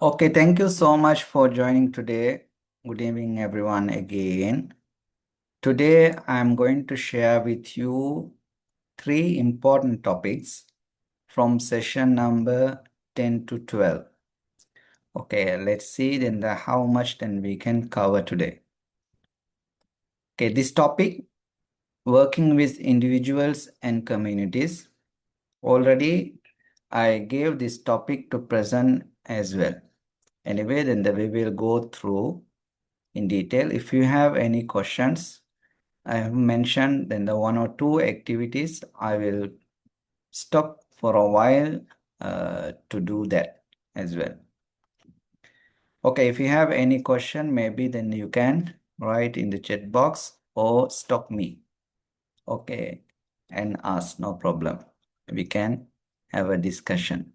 Okay, thank you so much for joining today. Good evening, everyone, again. Today, I'm going to share with you three important topics from session number 10 to 12. Okay, let's see then how much then we can cover today. Okay, this topic, working with individuals and communities. Already, I gave this topic to present as well. Anyway, then we will go through in detail. If you have any questions, I have mentioned then the one or two activities, I will stop for a while to do that as well. Okay, if you have any question, maybe then you can write in the chat box or stop me. Okay, and ask, no problem. We can have a discussion.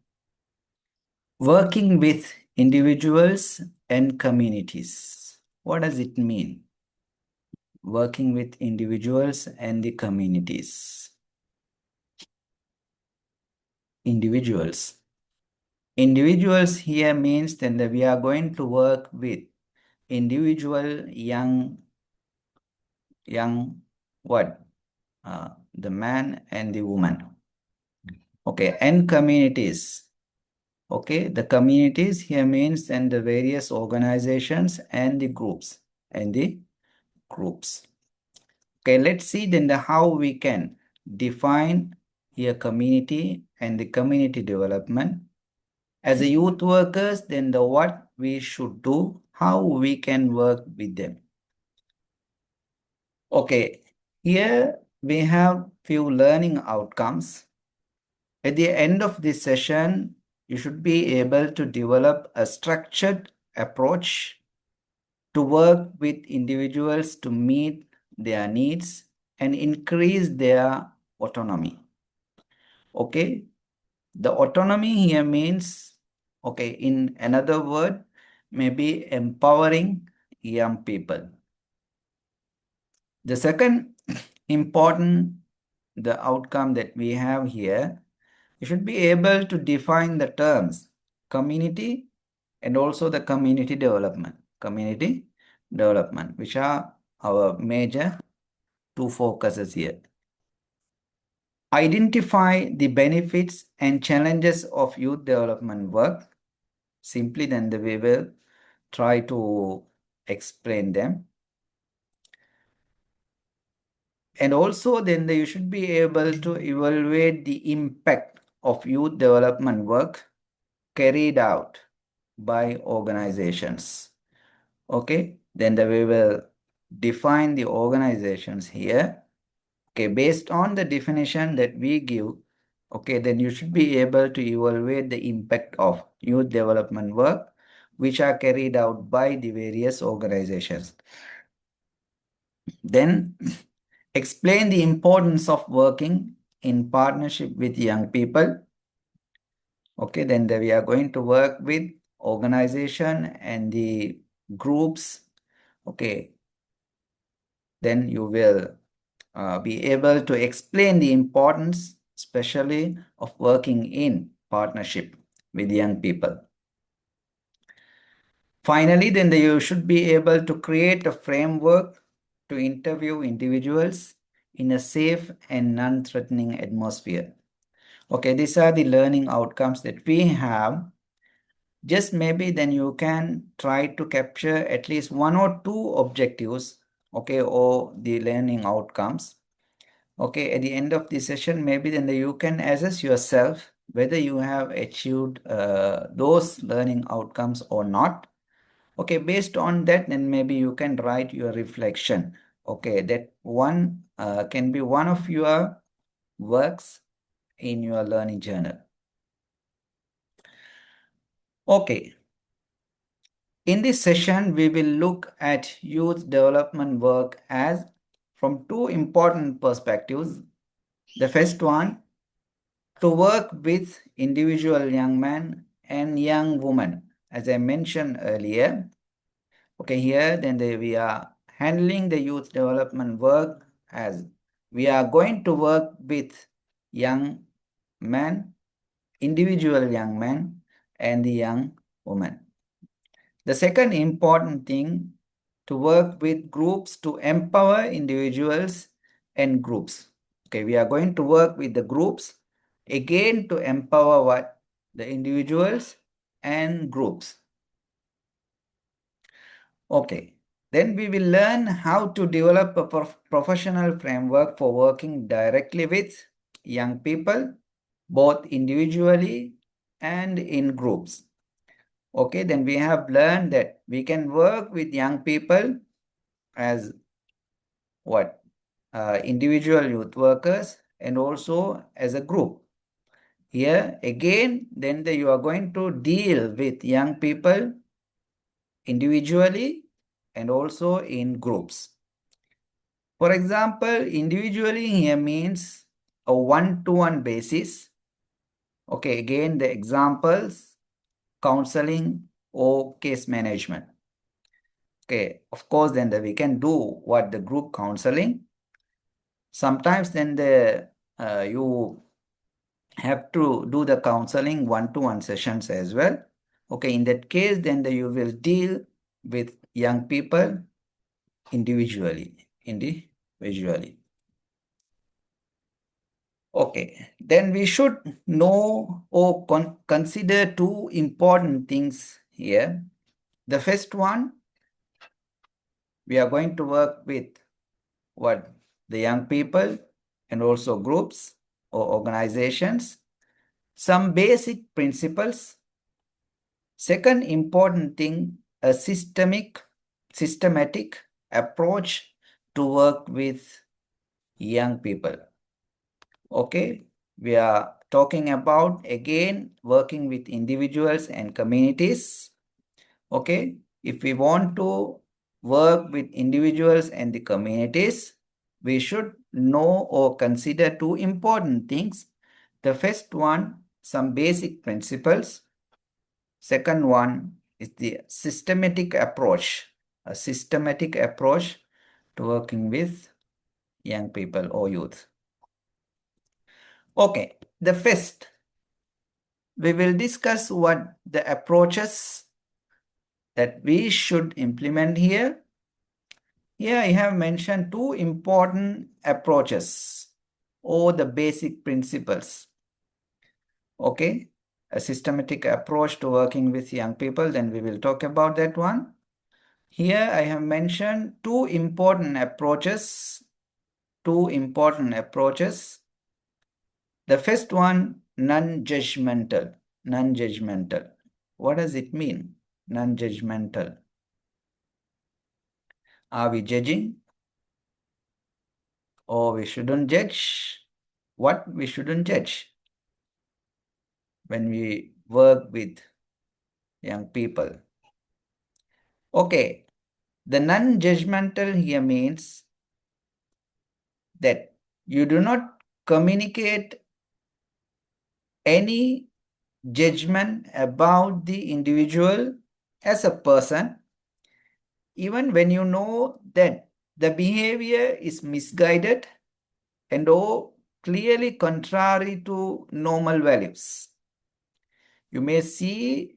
Working with individuals and communities. What does it mean? Working with individuals and the communities. Individuals. Individuals here means then that we are going to work with individual young what? The man and the woman. Okay, and communities. Okay, the communities here means and the various organizations and the groups Okay, let's see then how we can define here community and the community development. As a youth workers, then what we should do, how we can work with them. Okay, here we have few learning outcomes. At the end of this session, you should be able to develop a structured approach to work with individuals to meet their needs and increase their autonomy. Okay, the autonomy here means, okay, in another word, maybe empowering young people. The second important the outcome that we have here, you should be able to define the terms community and also the community development. Community development, which are our major two focuses here. Identify the benefits and challenges of youth development work. Simply then we will try to explain them. And also then you should be able to evaluate the impact of youth development work carried out by organizations. Okay, then we will define the organizations here. Okay, based on the definition that we give, okay, then you should be able to evaluate the impact of youth development work which are carried out by the various organizations. Then explain the importance of working in partnership with young people. Okay, then we are going to work with organization and the groups. Okay, then you will be able to explain the importance, especially of working in partnership with young people. Finally, then you should be able to create a framework to interview individuals in a safe and non-threatening atmosphere. Okay, these are the learning outcomes that we have. Just maybe then you can try to capture at least one or two objectives, okay, or the learning outcomes. Okay, at the end of the session, maybe then you can assess yourself whether you have achieved those learning outcomes or not. Okay, based on that, then maybe you can write your reflection. Okay, that one can be one of your works in your learning journal. Okay, in this session, we will look at youth development work as from two important perspectives. The first one, to work with individual young men and young women. As I mentioned earlier, okay, here then we are handling the youth development work as we are going to work with young men, individual young men and the young women. The second important thing, to work with groups to empower individuals and groups. Okay, we are going to work with the groups again to empower what? The individuals and groups. Okay, then we will learn how to develop a professional framework for working directly with young people, both individually and in groups. Okay, then we have learned that we can work with young people as what? Individual youth workers and also as a group. Here again, then you are going to deal with young people individually and also in groups. For example, individually here means a one-to-one basis. Okay, again, the examples, counseling or case management. Okay, of course, then we can do what the group counseling. Sometimes then you have to do the counseling one-to-one sessions as well. Okay, in that case, then you will deal with young people individually. Okay, then we should know or consider two important things here. The first one, we are going to work with what? The young people and also groups or organizations. Some basic principles. Second important thing, a systematic approach to work with young people. Okay, we are talking about again working with individuals and communities. Okay, if we want to work with individuals and the communities, we should know or consider two important things. The first one, some basic principles. Second one is the systematic approach, a systematic approach to working with young people or youth. Okay, the first, we will discuss what the approaches that we should implement here. Here I have mentioned two important approaches or the basic principles. Okay, a systematic approach to working with young people, then we will talk about that one. Here I have mentioned two important approaches. The first one, non-judgmental. Non-judgmental. What does it mean? Non-judgmental. Are we judging? Or we shouldn't judge? What we shouldn't judge when we work with young people? Okay, the non-judgmental here means that you do not communicate any judgment about the individual as a person, even when you know that the behavior is misguided and or clearly contrary to normal values. You may see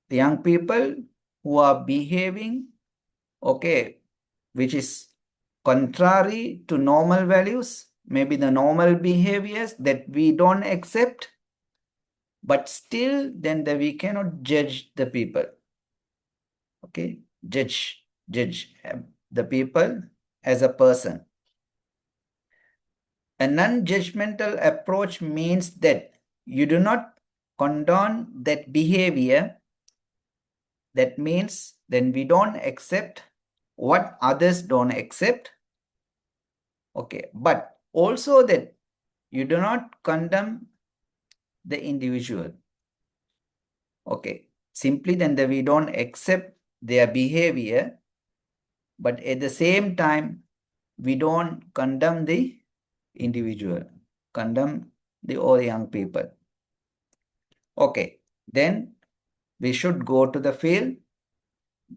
the young people who are behaving, okay, which is contrary to normal values, maybe the normal behaviors that we don't accept, but still then we cannot judge the people. Okay, judge the people as a person. A non-judgmental approach means that you do not condone that behavior. That means then we don't accept what others don't accept. Okay, but also that you do not condemn the individual. Okay, simply then we don't accept their behavior, but at the same time, we don't condemn the individual, condemn the all young people. Okay, then we should go to the field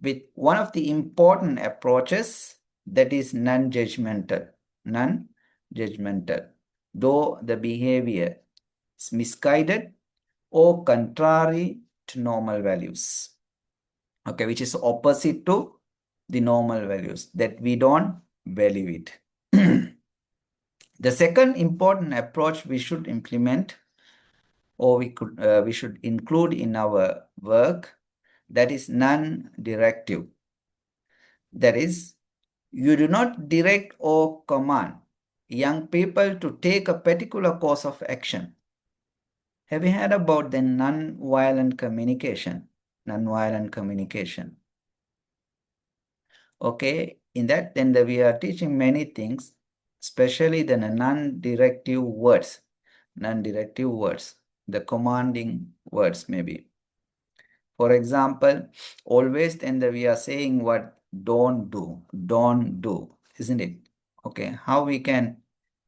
with one of the important approaches, that is non-judgmental. Non-judgmental, though the behavior is misguided or contrary to normal values. okay, which is opposite to the normal values, that we don't value it. The second important approach we should implement, or we should include in our work, that is non-directive. That is, you do not direct or command young people to take a particular course of action. Have you heard about the non-violent communication? Non-violent communication. Okay, in that then we are teaching many things, especially the non-directive words, the commanding words maybe. For example, always then we are saying what don't do, isn't it? Okay, how we can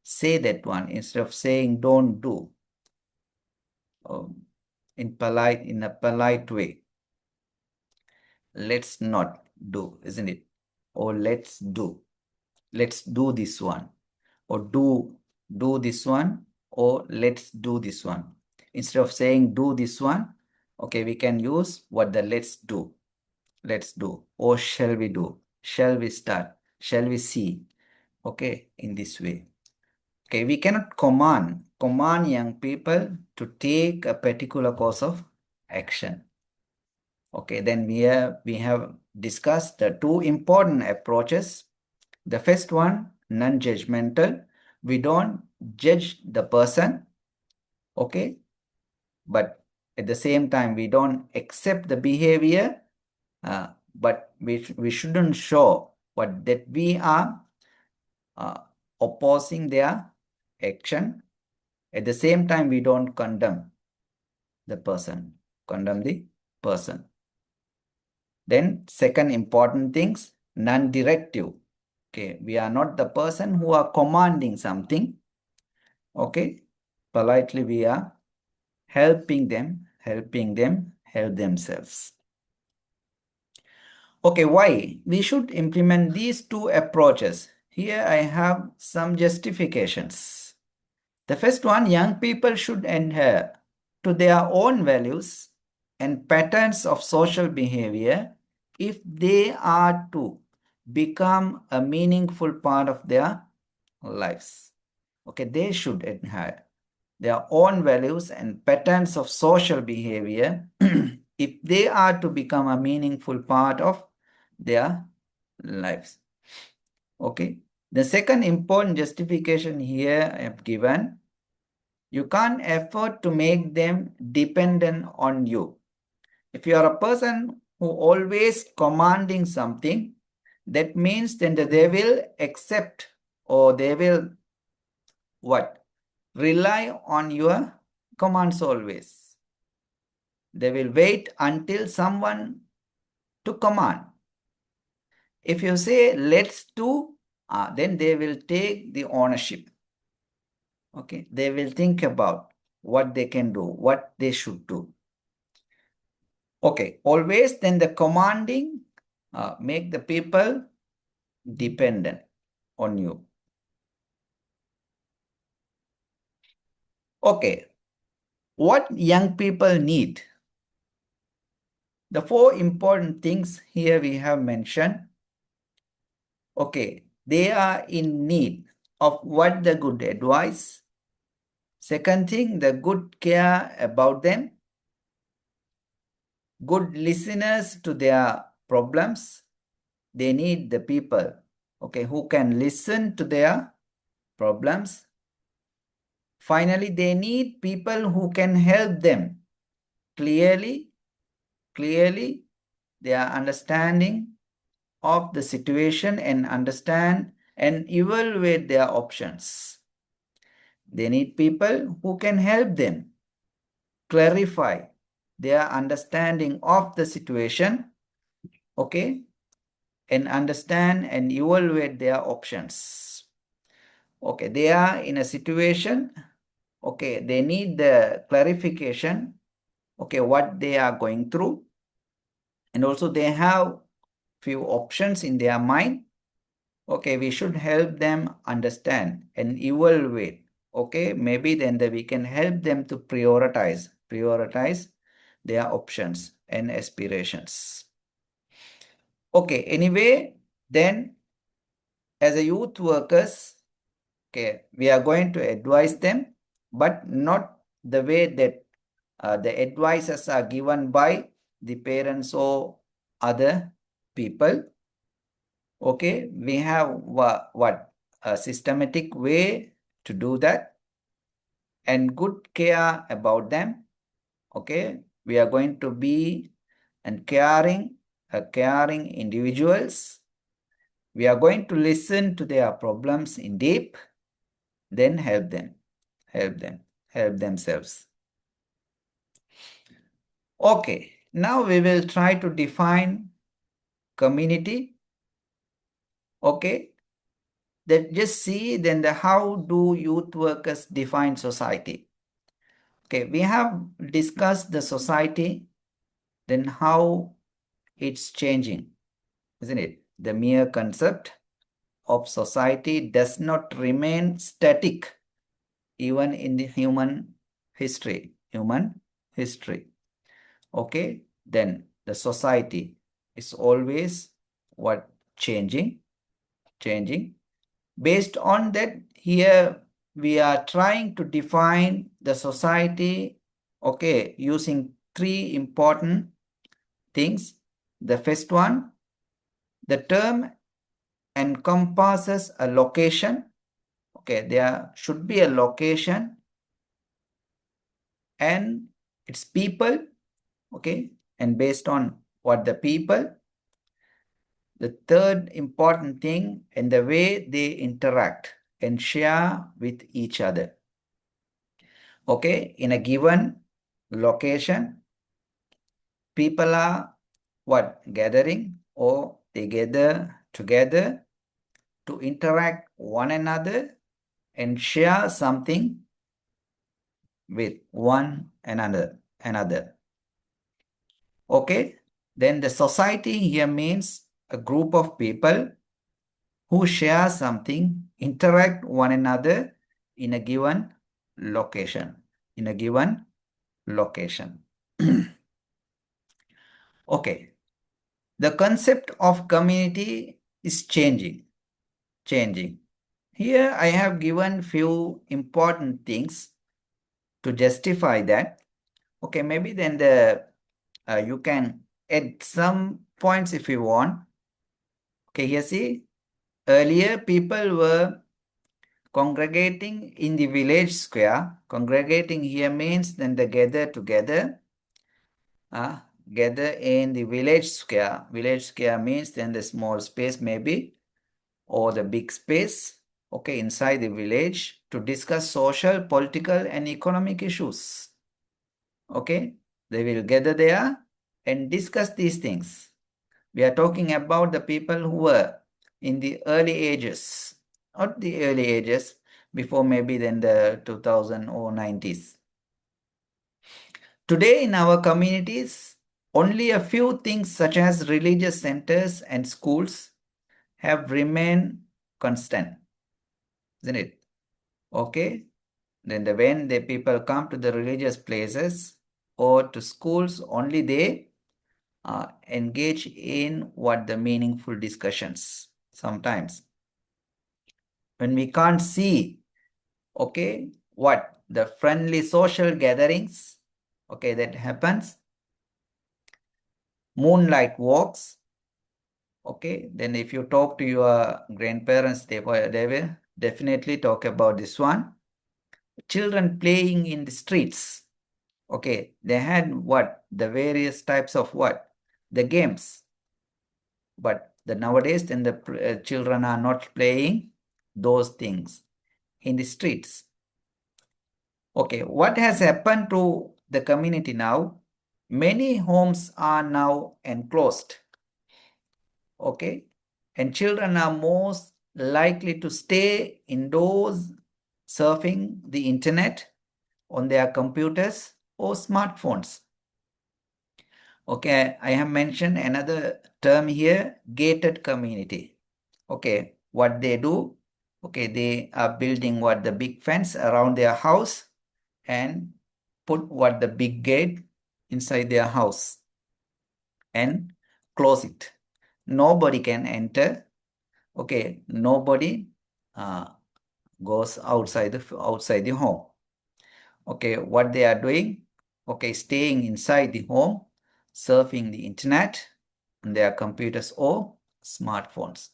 say that one instead of saying don't do, in a polite way. Let's not do, isn't it? Or let's do this one, or do this one, or let's do this one. Instead of saying do this one, okay, we can use what the let's do, or shall we do, shall we start, shall we see, okay, in this way. Okay, we cannot command young people to take a particular course of action. Okay, then we have discussed the two important approaches. The first one, non-judgmental. We don't judge the person, okay, but at the same time we don't accept the behavior, but we shouldn't show what that we are opposing their action. At the same time, we don't condemn the person. Then second important things, non-directive. Okay, we are not the person who are commanding something. Okay, politely we are helping them help themselves. Okay, why we should implement these two approaches? Here I have some justifications. The first one, young people should adhere to their own values and patterns of social behavior if they are to become a meaningful part of their lives. Okay, they should adhere their own values and patterns of social behavior if they are to become a meaningful part of their lives. Okay, the second important justification here I have given, you can't afford to make them dependent on you. If you are a person who always commanding something, that means then that they will accept, or they will what? Rely on your commands always. They will wait until someone to command. If you say let's do, then they will take the ownership. Okay, they will think about what they can do, what they should do. Okay, always then the commanding make the people dependent on you. Okay, what young people need? The four important things here we have mentioned. Okay, they are in need of what the good advice. Second thing, the good care about them. Good listeners to their problems. They need the people, okay, who can listen to their problems. Finally, they need people who can help them clearly their understanding of the situation and understand and evaluate their options. They need people who can help them clarify their understanding of the situation, okay, and understand and evaluate their options. Okay, they are in a situation, okay, they need the clarification, okay, what they are going through, and also they have few options in their mind. Okay, we should help them understand and evaluate. Okay, maybe then we can help them to prioritize their options and aspirations. Okay, anyway, then as a youth workers, okay, we are going to advise them, but not the way that the advices are given by the parents or other people. Okay, we have what a systematic way to do that and good care about them. Okay, we are going to be and caring individuals. We are going to listen to their problems in deep, then help them, help themselves. Okay, now we will try to define community. Okay, that just see then how do youth workers define society. Okay, we have discussed the society, then how it's changing, isn't it? The mere concept of society does not remain static even in the human history. Okay, then the society is always what changing. Based on that, here we are trying to define the society, okay, using three important things. The first one, the term encompasses a location. Okay, there should be a location and its people. Okay, and based on what the people, the third important thing and the way they interact and share with each other. Okay, in a given location, people are what? Gathering, or they gather together to interact one another and share something with one another. Okay, then the society here means a group of people who share something, interact one another in a given location. Okay, the concept of community is changing. Here I have given few important things to justify that. Okay, maybe then you can add some points if you want. Okay, here see, earlier people were congregating in the village square. Congregating here means then they gather together. Gather in the village square. Village square means then the small space maybe, or the big space, okay, inside the village to discuss social, political, and economic issues. Okay, they will gather there and discuss these things. We are talking about the people who were in the early ages, not the early ages, before maybe then the 2000 or 90s. Today in our communities, only a few things such as religious centers and schools have remained constant, isn't it? Okay, then when the people come to the religious places or to schools, only they engage in what the meaningful discussions. Sometimes when we can't see, okay, what the friendly social gatherings, okay, that happens, moonlight walks, okay, then if you talk to your grandparents, they will definitely talk about this one. Children playing in the streets, okay, they had what? The various types of what? The games. But nowadays, then the children are not playing those things in the streets. Okay, what has happened to the community now? Many homes are now enclosed. Okay, and children are most likely to stay indoors surfing the internet on their computers or smartphones. Okay, I have mentioned another term here, gated community. Okay, what they do, okay, they are building what the big fence around their house and put what the big gate inside their house and close it. nobody can enter. Okay, nobody goes outside the home. Okay, what they are doing? Okay, staying inside the home, surfing the internet on their computers or smartphones.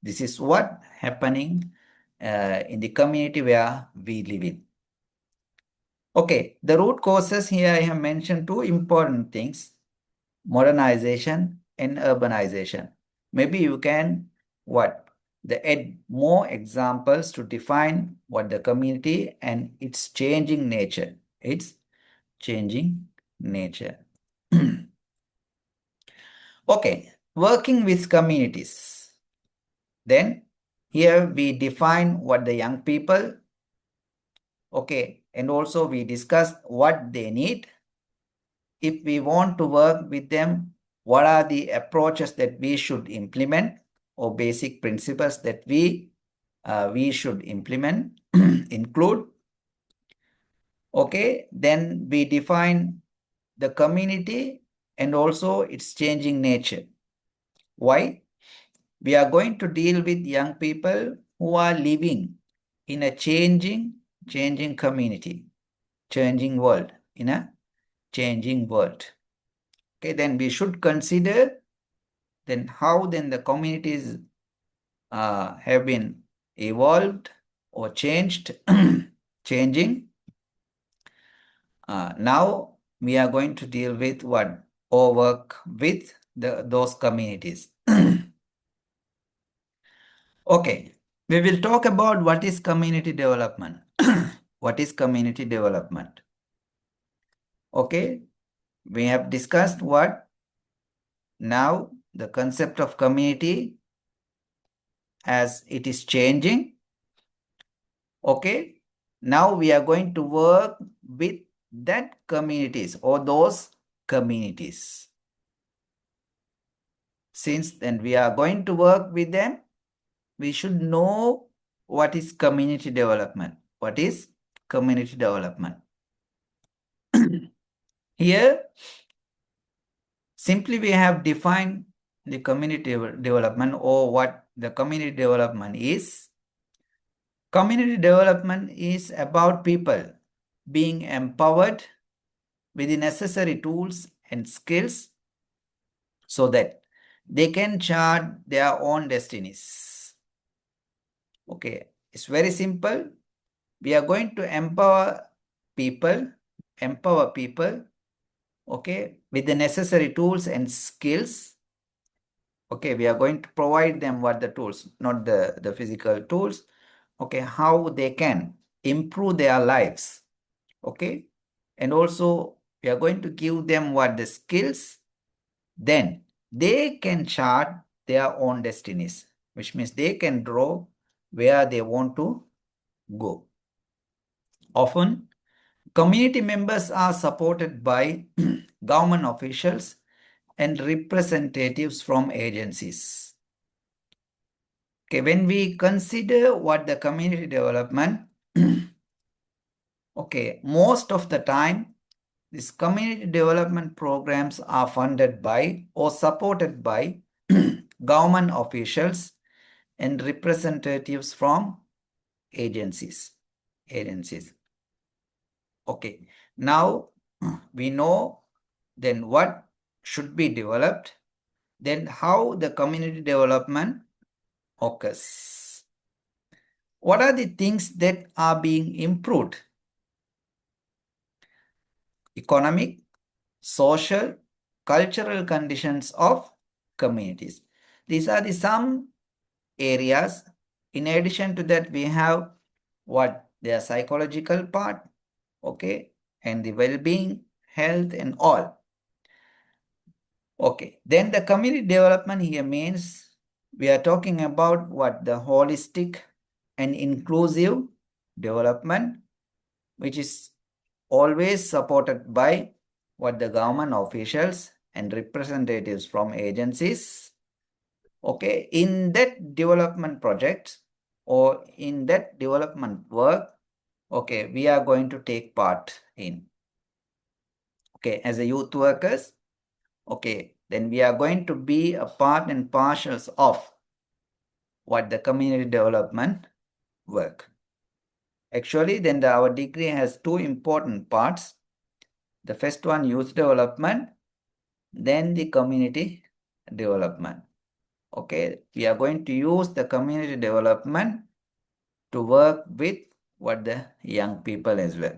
This is what happening in the community where we live in. Okay, the root causes here I have mentioned two important things: modernization and urbanization. Maybe you can add more examples to define what the community and its changing nature. Its changing nature. Okay, working with communities. Then here we define what the young people, okay, and also we discuss what they need. If we want to work with them, what are the approaches that we should implement or basic principles that we should implement, include. Okay, then we define the community and also its changing nature. Why? We are going to deal with young people who are living in a changing community, changing world, in a changing world. Okay, then we should consider then how then the communities have been evolved or changed, changing. Now we are going to deal with what or work with those communities. Okay, we will talk about what is community development. What is community development? Okay, we have discussed what now the concept of community as it is changing. Okay, now we are going to work with that communities or those communities. Since then we are going to work with them, we should know what is community development. What is community development? Here, simply we have defined the community development or what the community development is. Community development is about people being empowered with the necessary tools and skills so that they can chart their own destinies. Okay, it's very simple. We are going to empower people, okay, with the necessary tools and skills. Okay, we are going to provide them what the tools, not the physical tools. Okay, how they can improve their lives. Okay, and also we are going to give them what the skills, then they can chart their own destinies, which means they can draw where they want to go. Often, community members are supported by government officials and representatives from agencies. Okay, when we consider what the community development, okay, most of the time, these community development programs are funded by or supported by government officials and representatives from agencies. Okay, now we know then what should be developed, then how the community development occurs. What are the things that are being improved? Economic, social, cultural conditions of communities. These are the some areas. In addition to that, we have what their psychological part, okay, and the well-being, health, and all. Okay, then the community development here means we are talking about what the holistic and inclusive development, which is always supported by what the government officials and representatives from agencies. Okay, in that development project or in that development work, okay, we are going to take part in. Okay, as a youth workers, okay, then we are going to be a part and parcels of what the community development work. Actually, then our degree has two important parts. The first one, youth development, then the community development. Okay, we are going to use the community development to work with what the young people as well.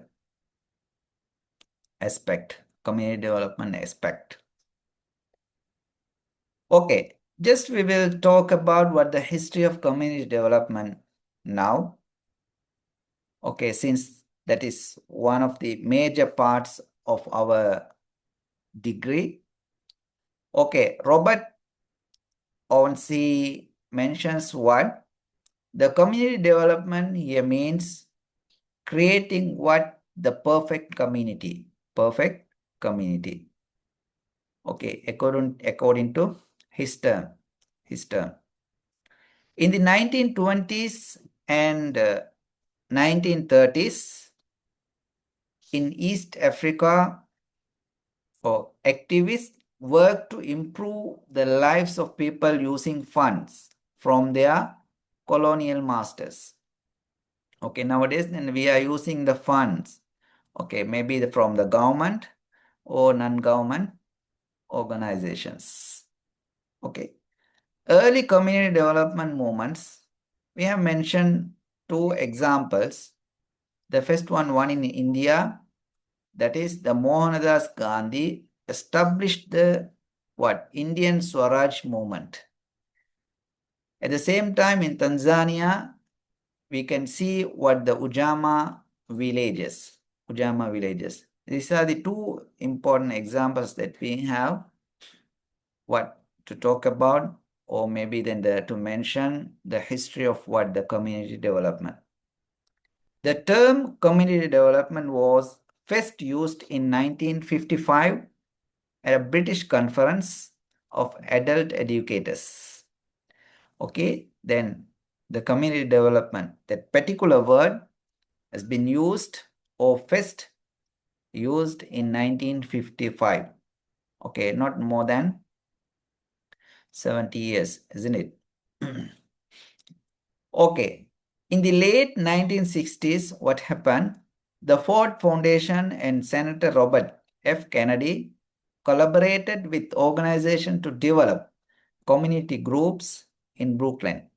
Community development aspect. Okay, just we will talk about what the history of community development now. Okay, since that is one of the major parts of our degree. Okay, Robert Owensy mentions what? The community development here means creating what? The perfect community. Perfect community. Okay, according to his term. In the 1920s and 1930s, in East Africa, activists work to improve the lives of people using funds from their colonial masters. Okay, nowadays then we are using the funds. Okay, maybe from the government or non-government organizations. Okay, early community development movements, we have mentioned two examples. The first one in India, that is the Mohandas Gandhi established the Indian Swaraj movement. At the same time in Tanzania, we can see what the Ujama villages. These are the two important examples that we have to talk about, or maybe then to mention the history of the community development. The term community development was first used in 1955 at a British conference of adult educators. Okay, then the community development, that particular word has been used or first used in 1955. Okay, not more than 70 years, isn't it? Okay, in the late 1960s, what happened? The Ford Foundation and Senator Robert F. Kennedy collaborated with organizations to develop community groups in Brooklyn.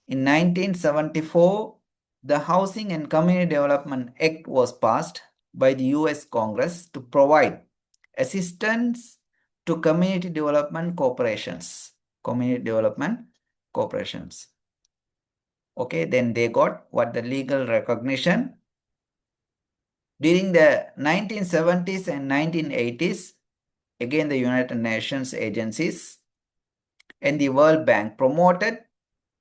In 1974, the Housing and Community Development Act was passed by the US Congress to provide assistance to community development corporations. Okay, then they got the legal recognition. During the 1970s and 1980s, again the United Nations agencies and the World Bank promoted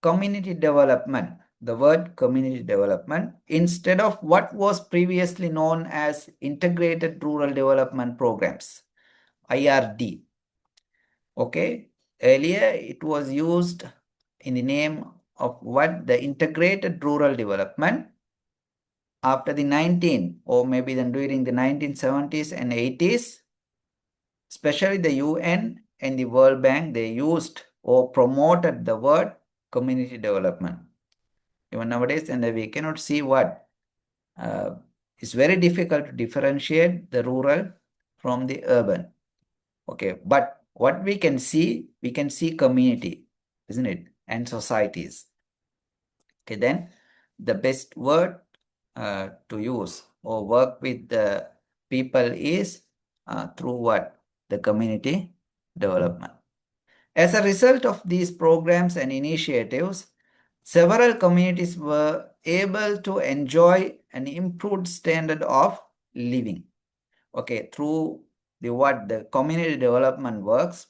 community development, the word community development, instead of what was previously known as Integrated Rural Development Programs, IRD. Okay, earlier it was used in the name of the Integrated Rural Development. After the or maybe then during the 1970s and 80s, especially the UN and the World Bank, they used or promoted the word community development. Even nowadays, and we cannot see it's very difficult to differentiate the rural from the urban. Okay, but what we can see community, isn't it? And societies. Okay, then the best word to use or work with the people is through the community development. As a result of these programs and initiatives, several communities were able to enjoy an improved standard of living. Okay, through the community development works,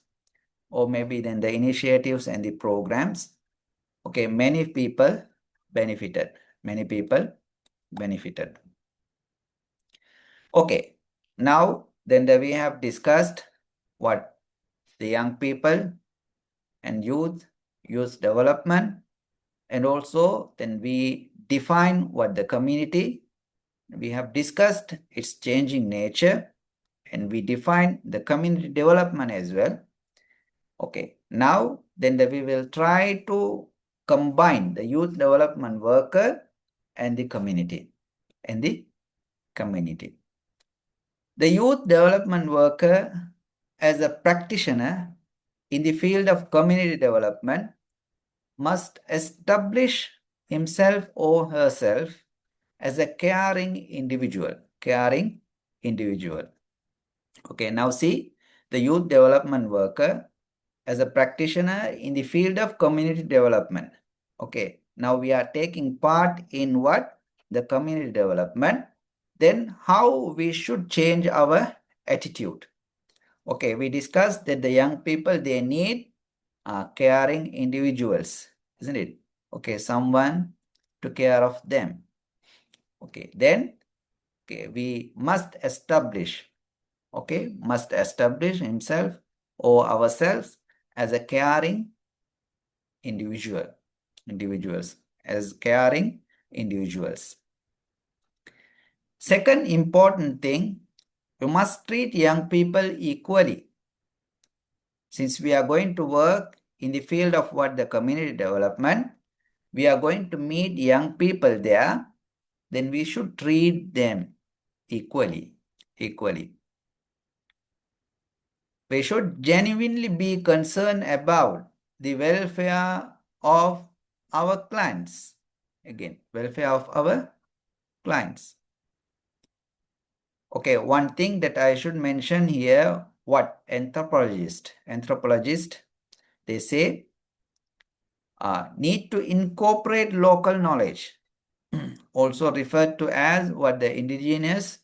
or maybe then the initiatives and the programs. Okay, many people benefited. Okay, now then we have discussed the young people and youth development, and also then we define the community. We have discussed its changing nature. and we define the community development as well. Okay, now then we will try to combine the youth development worker and the community. The youth development worker as a practitioner in the field of community development must establish himself or herself as a caring individual. Okay, now see, the youth development worker as a practitioner in the field of community development. Okay, now we are taking part in what? The community development. Then how we should change our attitude. Okay, we discussed that the young people, they need caring individuals, isn't it? Okay, someone to care of them. Okay, then we must establish himself or ourselves as a caring individuals. Second important thing, we must treat young people equally. Since we are going to work in the field of what the community development, we are going to meet young people there, then we should treat them equally. We should genuinely be concerned about the welfare of our clients. Again, welfare of our clients. Okay, one thing that I should mention here, what anthropologists, they say, need to incorporate local knowledge, also referred to as what the indigenous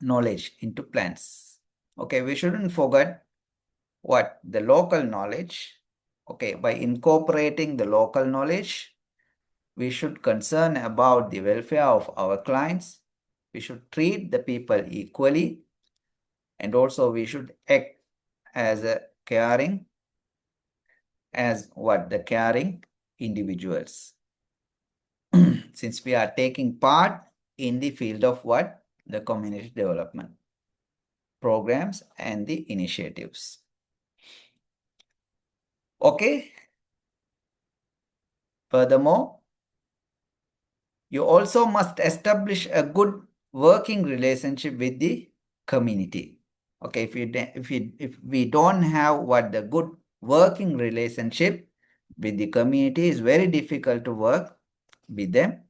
knowledge into plants. Okay, we shouldn't forget what the local knowledge. Okay, by incorporating the local knowledge, we should concern about the welfare of our clients. We should treat the people equally, and also we should act as a caring individuals. Since we are taking part in the field of what? The community development programs and the initiatives. Okay. Furthermore, you also must establish a good working relationship with the community. Okay, if we don't have what the good working relationship with the community, is very difficult to work with them.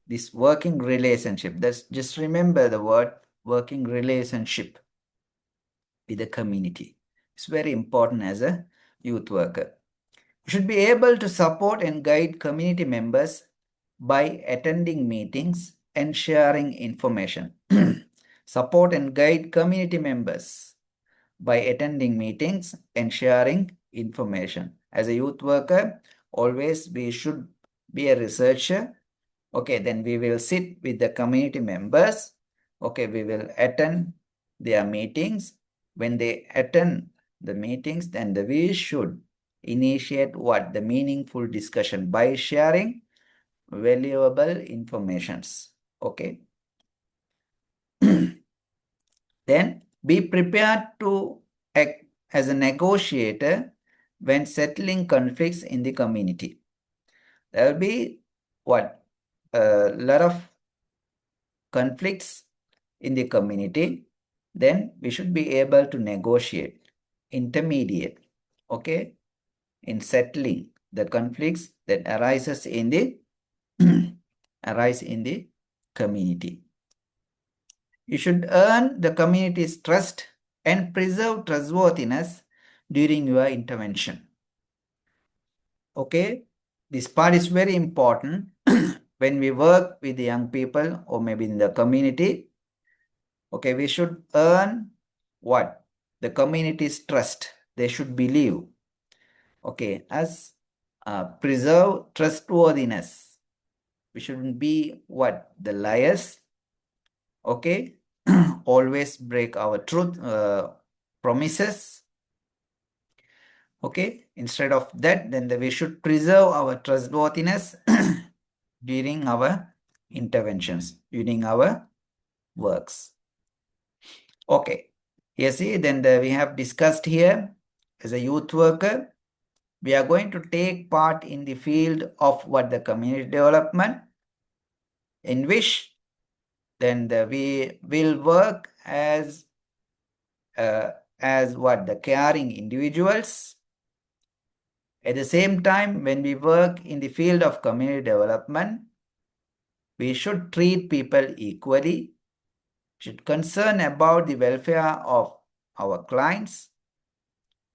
This working relationship, just remember the word working relationship with the community. It's very important as a youth worker. You should be able to support and guide community members by attending meetings and sharing information. Support and guide community members by attending meetings and sharing information. As a youth worker, always we should be a researcher. Okay, then we will sit with the community members. Okay, we will attend their meetings. When they attend the meetings, then we should initiate what? The meaningful discussion by sharing valuable informations. Okay. Then be prepared to act as a negotiator when settling conflicts in the community. There will be what? A lot of conflicts in the community. Then we should be able to negotiate, intermediate, okay, in settling the conflicts that arise in the community. You should earn the community's trust and preserve trustworthiness during your intervention. Okay, this part is very important when we work with the young people or maybe in the community. Okay, we should earn what? The community's trust. They should believe. Okay, as preserve trustworthiness. We shouldn't be what? The liars. Okay, always break our truth promises. Okay, instead of that, then we should preserve our trustworthiness during our interventions, during our works. Okay, you see, then we have discussed here as a youth worker, we are going to take part in the field of what the community development, in which then we will work uh, as what the caring individuals. At the same time, when we work in the field of community development, we should treat people equally, should concern about the welfare of our clients.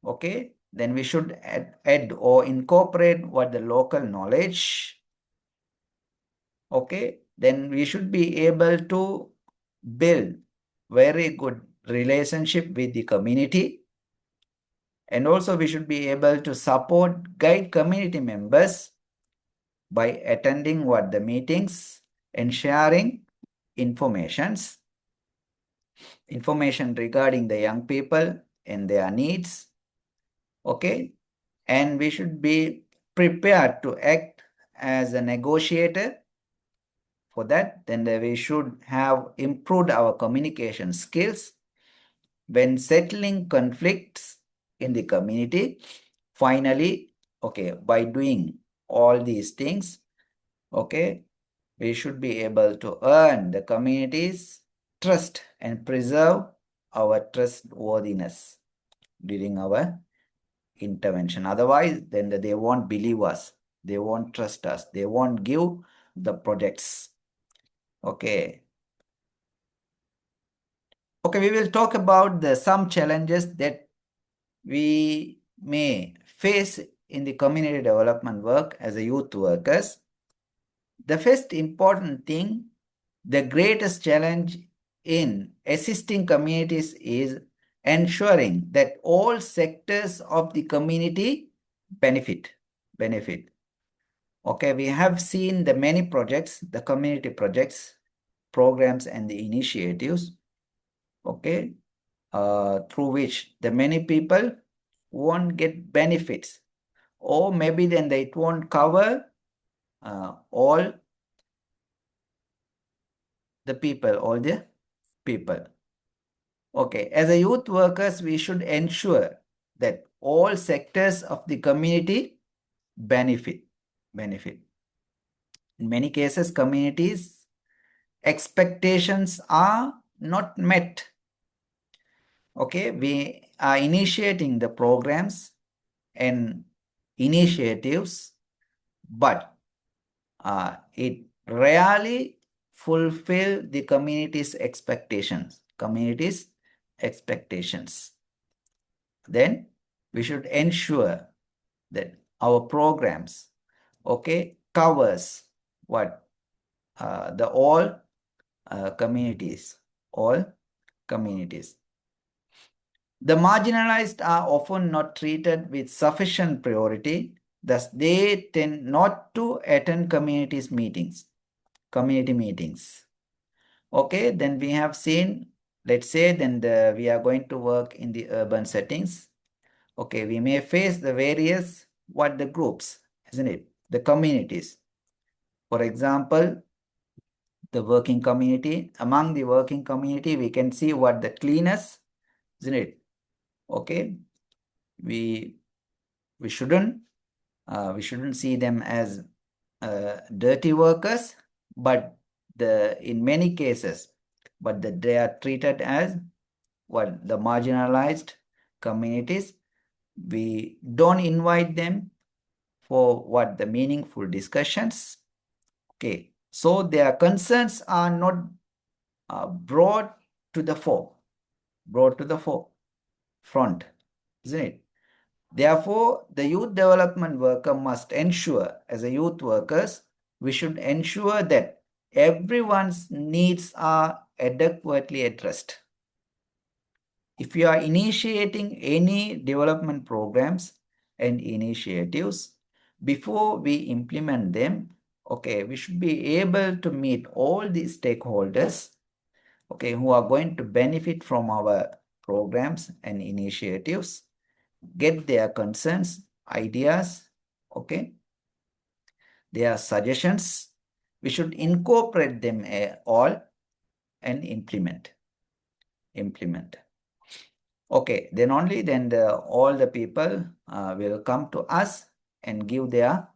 Okay, then we should add or incorporate what the local knowledge. Okay, then we should be able to build very good relationship with the community, and also we should be able to support guide community members by attending what the meetings and sharing information regarding the young people and their needs. Okay, and we should be prepared to act as a negotiator. For that, then we should have improved our communication skills when settling conflicts in the community. Finally, okay, by doing all these things, okay, we should be able to earn the community's trust and preserve our trustworthiness during our intervention. Otherwise, then they won't believe us, they won't trust us, they won't give the projects. Okay. Okay, we will talk about some challenges that we may face in the community development work as a youth workers. The first important thing, the greatest challenge in assisting communities is ensuring that all sectors of the community benefit. Okay, we have seen the many projects, the community projects, programs, and the initiatives, okay, through which the many people won't get benefits, or maybe then it won't cover all the people. Okay, as a youth workers, we should ensure that all sectors of the community benefit. In many cases, communities' expectations are not met. Okay, we are initiating the programs and initiatives, but it rarely fulfill the community's expectations. Then we should ensure that our programs, okay, covers what the all communities. The marginalized are often not treated with sufficient priority, thus they tend not to attend community meetings. Okay, then we have seen, let's say then we are going to work in the urban settings. Okay, we may face the various the groups, isn't it? The communities. For example, the working community. Among the working community, we can see what the cleaners, isn't it? Okay, we shouldn't see them as dirty workers, but in many cases, but they are treated as the marginalized communities. We don't invite them for the meaningful discussions. Okay, so their concerns are not brought to the front, isn't it? Therefore, the youth development worker must ensure, as a youth workers, we should ensure that everyone's needs are adequately addressed. If you are initiating any development programs and initiatives, before we implement them, okay, we should be able to meet all the stakeholders, okay, who are going to benefit from our programs and initiatives, get their concerns, ideas, okay, their suggestions. We should incorporate them all, and implement. Okay, then only then all the people will come to us and give their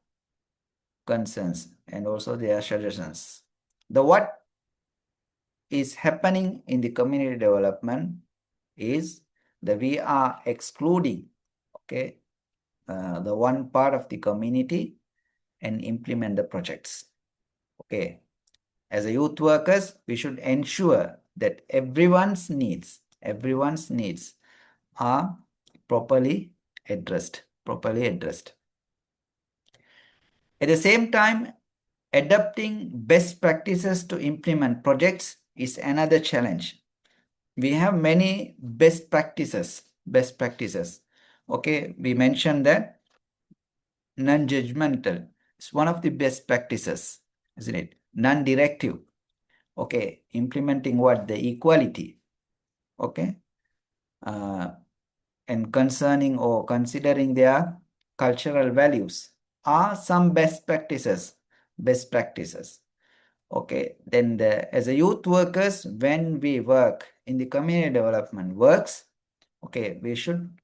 concerns and also their suggestions. The what is happening in the community development is that we are excluding, okay, the one part of the community and implement the projects. Okay, as a youth workers, we should ensure that everyone's needs are properly addressed. At the same time, adopting best practices to implement projects is another challenge. We have many best practices. Okay, we mentioned that non-judgmental is one of the best practices, isn't it? Non-directive. Okay, implementing what? The equality. Okay, uh, and concerning or considering their cultural values are some best practices. Okay, then as a youth workers, when we work in the community development works, okay, we should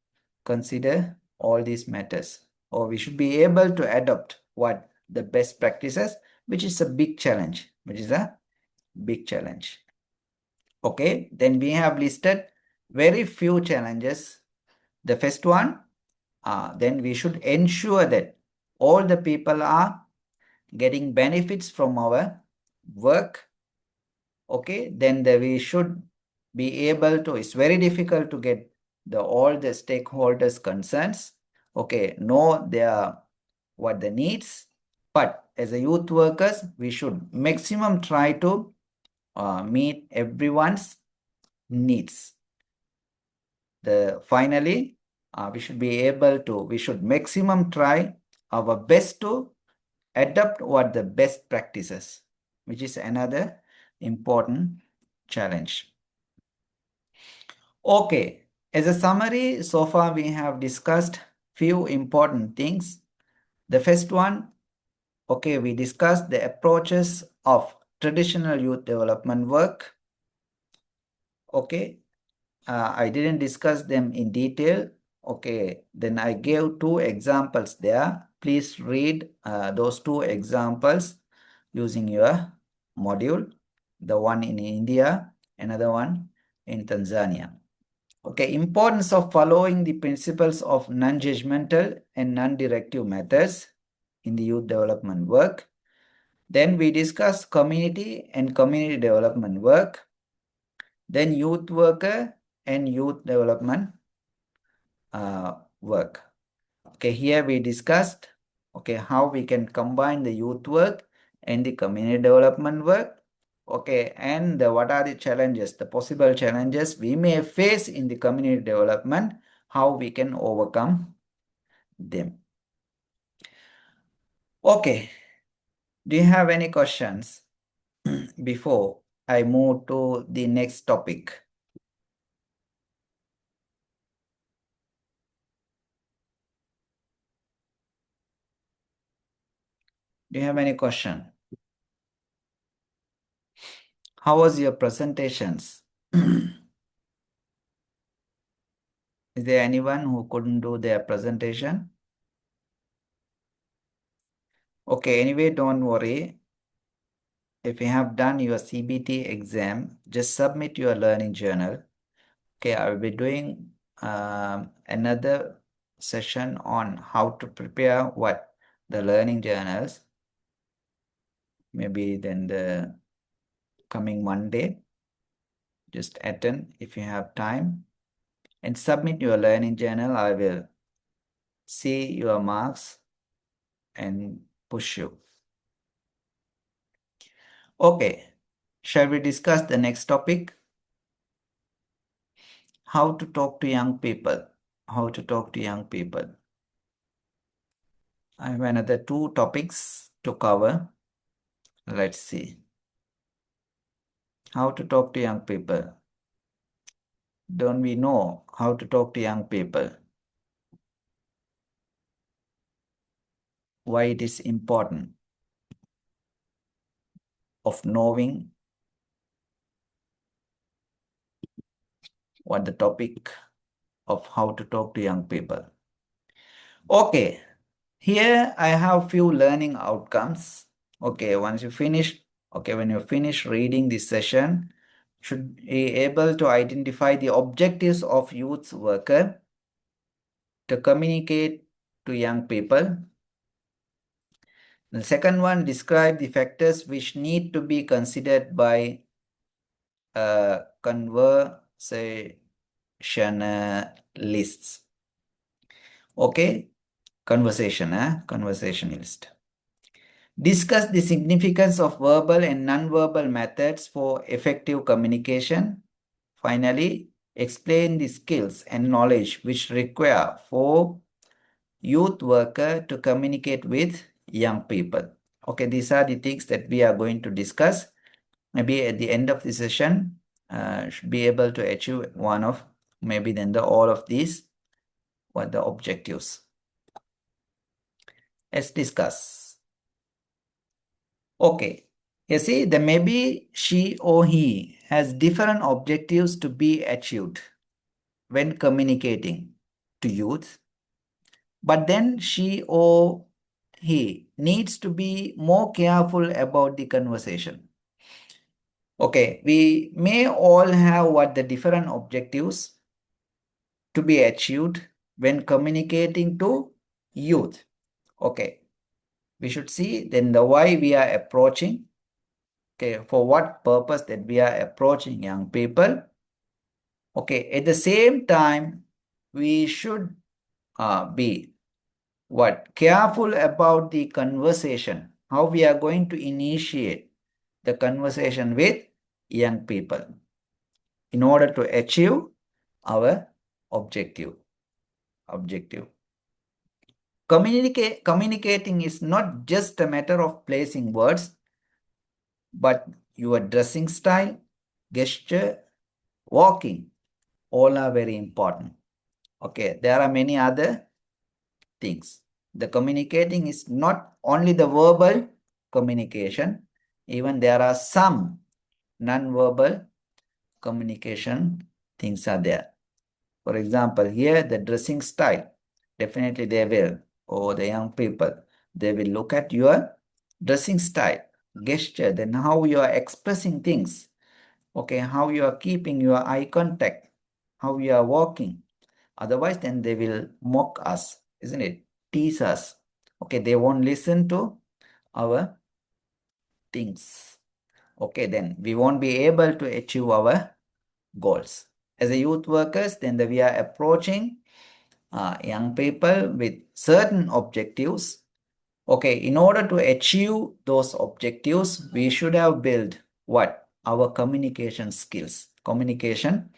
consider all these matters, or we should be able to adopt what? The best practices, which is a big challenge, Okay, then we have listed very few challenges. The first one, then we should ensure that all the people are getting benefits from our work. Okay, then we should be able to, it's very difficult to get all the stakeholders concerns, okay, know their what the needs, but as a youth workers we should maximum try to meet everyone's needs. Finally, we should maximum try our best to adopt what the best practices, which is another important challenge. Okay, as a summary, so far we have discussed few important things. The first one, okay, we discussed the approaches of traditional youth development work. Okay, I didn't discuss them in detail. Okay, then I gave two examples there. Please read those two examples using your module. The one in India, another one in Tanzania. Okay, importance of following the principles of non-judgmental and non-directive methods in the youth development work. Then we discuss community and community development work. Then youth worker and youth development work. Okay, here we discussed, okay, how we can combine the youth work and the community development work. Okay, and what are the challenges, the possible challenges we may face in the community development, how we can overcome them. Okay, do you have any questions before I move to the next topic? Do you have any question? How was your presentations? Is there anyone who couldn't do their presentation? Okay, anyway, don't worry. If you have done your CBT exam, just submit your learning journal. Okay, I will be doing another session on how to prepare what? The learning journals. Maybe then the coming Monday. Just attend if you have time and submit your learning journal. I will see your marks and push you. Okay, shall we discuss the next topic? How to talk to young people. How to talk to young people. I have another two topics to cover. Let's see. How to talk to young people. Don't we know how to talk to young people? Why it is important of knowing what the topic of how to talk to young people. Okay, here I have few learning outcomes. Okay, once you finish, when you finish reading this session, should be able to identify the objectives of youth worker to communicate to young people. The second one, describe the factors which need to be considered by conversationalists. Okay, conversationalist. Discuss the significance of verbal and non-verbal methods for effective communication. Finally, explain the skills and knowledge which require for youth worker to communicate with young people. Okay, these are the things that we are going to discuss. Maybe at the end of the session, should be able to achieve one of, maybe then all of these, what the objectives. Let's discuss. Okay, you see, the maybe she or he has different objectives to be achieved when communicating to youth, but then she or he needs to be more careful about the conversation. Okay, we may all have what the different objectives to be achieved when communicating to youth. Okay, we should see then the why we are approaching. Okay, for what purpose that we are approaching young people. Okay, at the same time, we should be careful about the conversation, how we are going to initiate the conversation with young people in order to achieve our objective. Communicating is not just a matter of placing words, but your dressing style, gesture, walking, all are very important. Okay, there are many other things. The communicating is not only the verbal communication, even there are some non-verbal communication things are there. For example, here the dressing style, definitely they will, or the young people, they will look at your dressing style, gesture, then how you are expressing things. Okay, how you are keeping your eye contact, how you are walking. Otherwise, then they will mock us, isn't it? Tease us. Okay, they won't listen to our things. Okay, then we won't be able to achieve our goals. As a youth workers, then we are approaching young people with certain objectives. Okay, in order to achieve those objectives, we should have built what? Our communication skills. Communication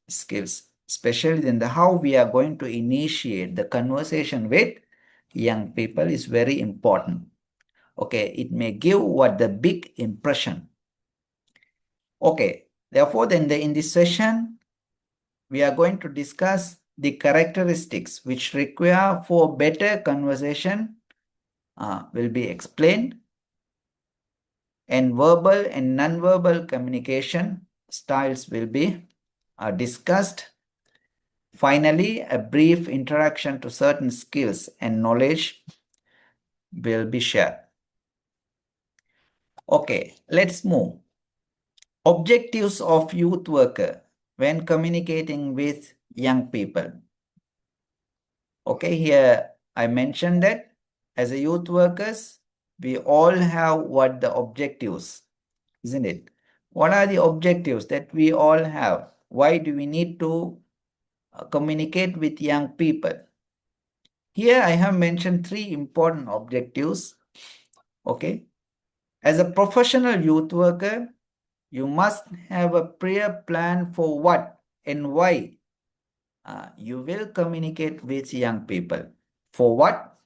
skills, especially in the how we are going to initiate the conversation with young people is very important. Okay, it may give what the big impression. Okay, therefore, then in this session, we are going to discuss the characteristics which require for better conversation will be explained, and verbal and non-verbal communication styles will be discussed. Finally, a brief introduction to certain skills and knowledge will be shared. Okay, let's move. Objectives of youth worker when communicating with young people. Okay, here I mentioned that as a youth workers, we all have what the objectives, isn't it? What are the objectives that we all have? Why do we need to communicate with young people? Here I have mentioned three important objectives. Okay. As a professional youth worker, you must have a prior plan for what and why you will communicate with young people. For what?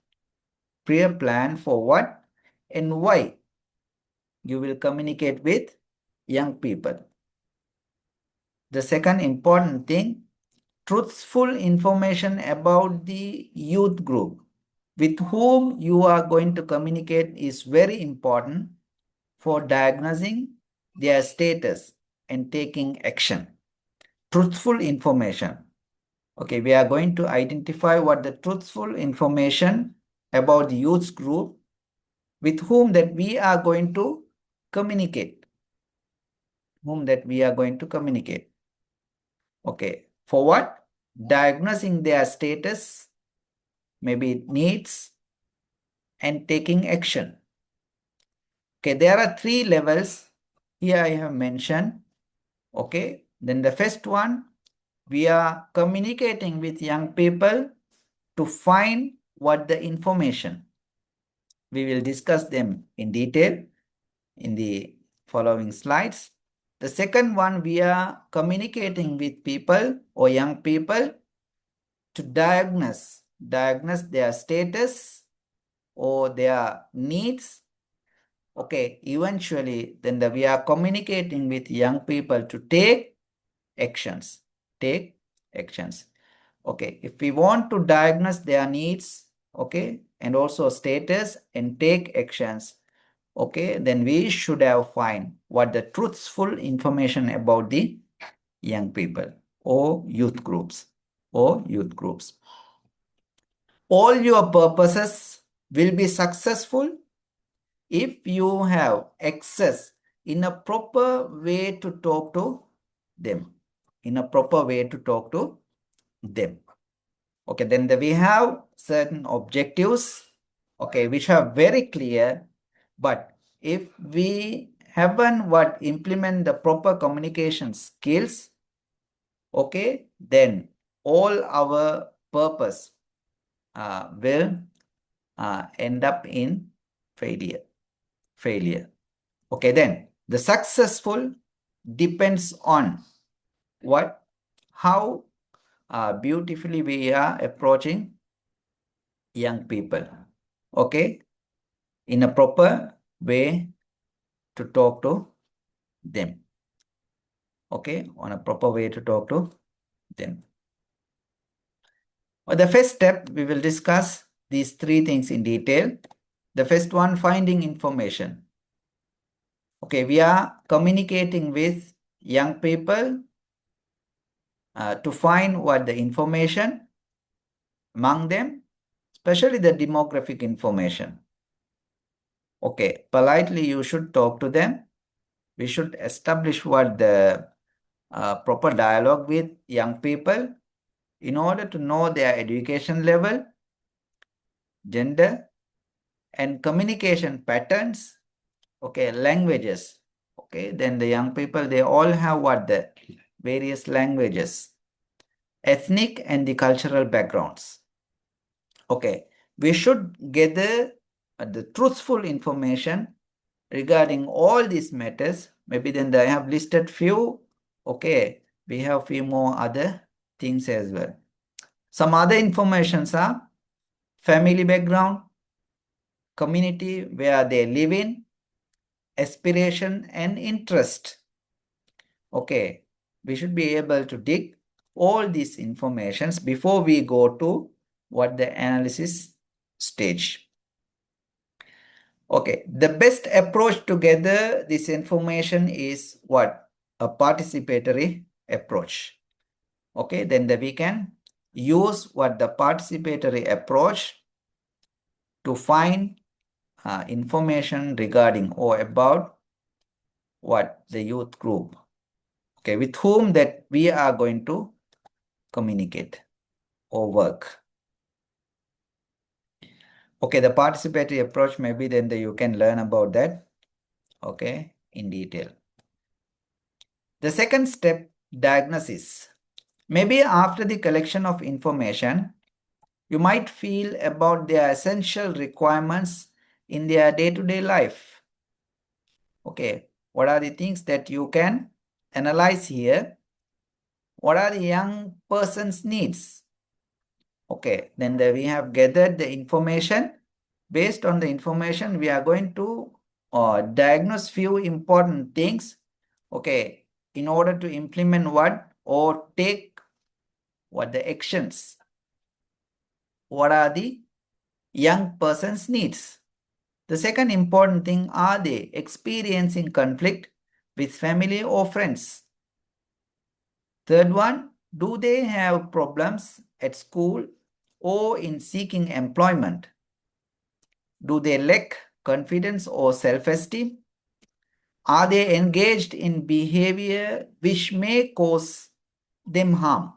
Prior plan for what and why you will communicate with young people. The second important thing, truthful information about the youth group with whom you are going to communicate is very important for diagnosing their status and taking action. truthful information. Okay, we are going to identify what the truthful information about the youth group with whom that we are going to communicate. Okay, for what? Diagnosing their status, maybe needs, and taking action. Okay, there are 3 levels here I have mentioned. Okay, then the first one, we are communicating with young people to find what the information. We will discuss them in detail in the following slides. The second one, we are communicating with people or young people to diagnose their status or their needs. Okay, eventually, then we are communicating with young people to take actions. Okay, if we want to diagnose their needs, okay, and also status and take actions, okay, then we should have find what the truthful information about the young people or youth groups. All your purposes will be successful if you have access in a proper way to talk to them. Okay, then we have certain objectives, okay, which are very clear, but if we haven't implement the proper communication skills, okay, then all our purpose will end up in failure. Okay, then the successful depends on what? How beautifully we are approaching young people. Okay, in a proper way to talk to them. Okay, on a proper way to talk to them. The first step, we will discuss these 3 things in detail. The first one, finding information. Okay, we are communicating with young people to find what the information among them, especially the demographic information. Okay, politely you should talk to them. We should establish what the proper dialogue with young people in order to know their education level, gender, and communication patterns, okay, languages. Okay, then the young people, they all have what? The various languages, ethnic and the cultural backgrounds. Okay, we should gather the truthful information regarding all these matters. Maybe then I have listed few. Okay, we have few more other things as well. Some other informations are family background, community where they live in, aspiration and interest. Okay, we should be able to dig all these informations before we go to what the analysis stage. Okay, the best approach to gather this information is what? A participatory approach. Okay, then we can use what the participatory approach to find information regarding or about what the youth group, okay, with whom that we are going to communicate or work. Okay, the participatory approach, maybe then you can learn about that, okay, in detail. The second step, diagnosis. Maybe after the collection of information, you might feel about their essential requirements in their day-to-day life. Okay, what are the things that you can analyze here? What are the young person's needs? Okay, then we have gathered the information. Based on the information, we are going to diagnose few important things, okay, in order to implement what or take what the actions. What are the young person's needs? The second important thing, are they experiencing conflict with family or friends? Third one, do they have problems at school or in seeking employment? Do they lack confidence or self-esteem? Are they engaged in behavior which may cause them harm?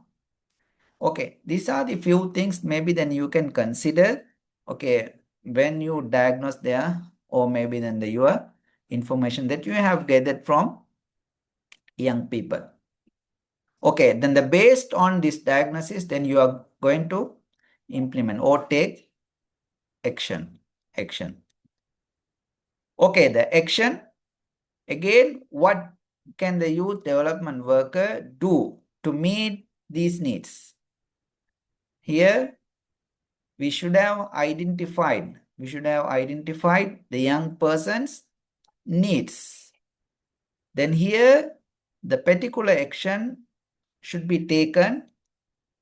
Okay, these are the few things maybe then you can consider, okay, when you diagnose there, or maybe then your information that you have gathered from young people. Okay, then based on this diagnosis, then you are going to implement or take action. Okay, the action, again, what can the youth development worker do to meet these needs? Here, we should have identified the young person's needs. Then here, the particular action should be taken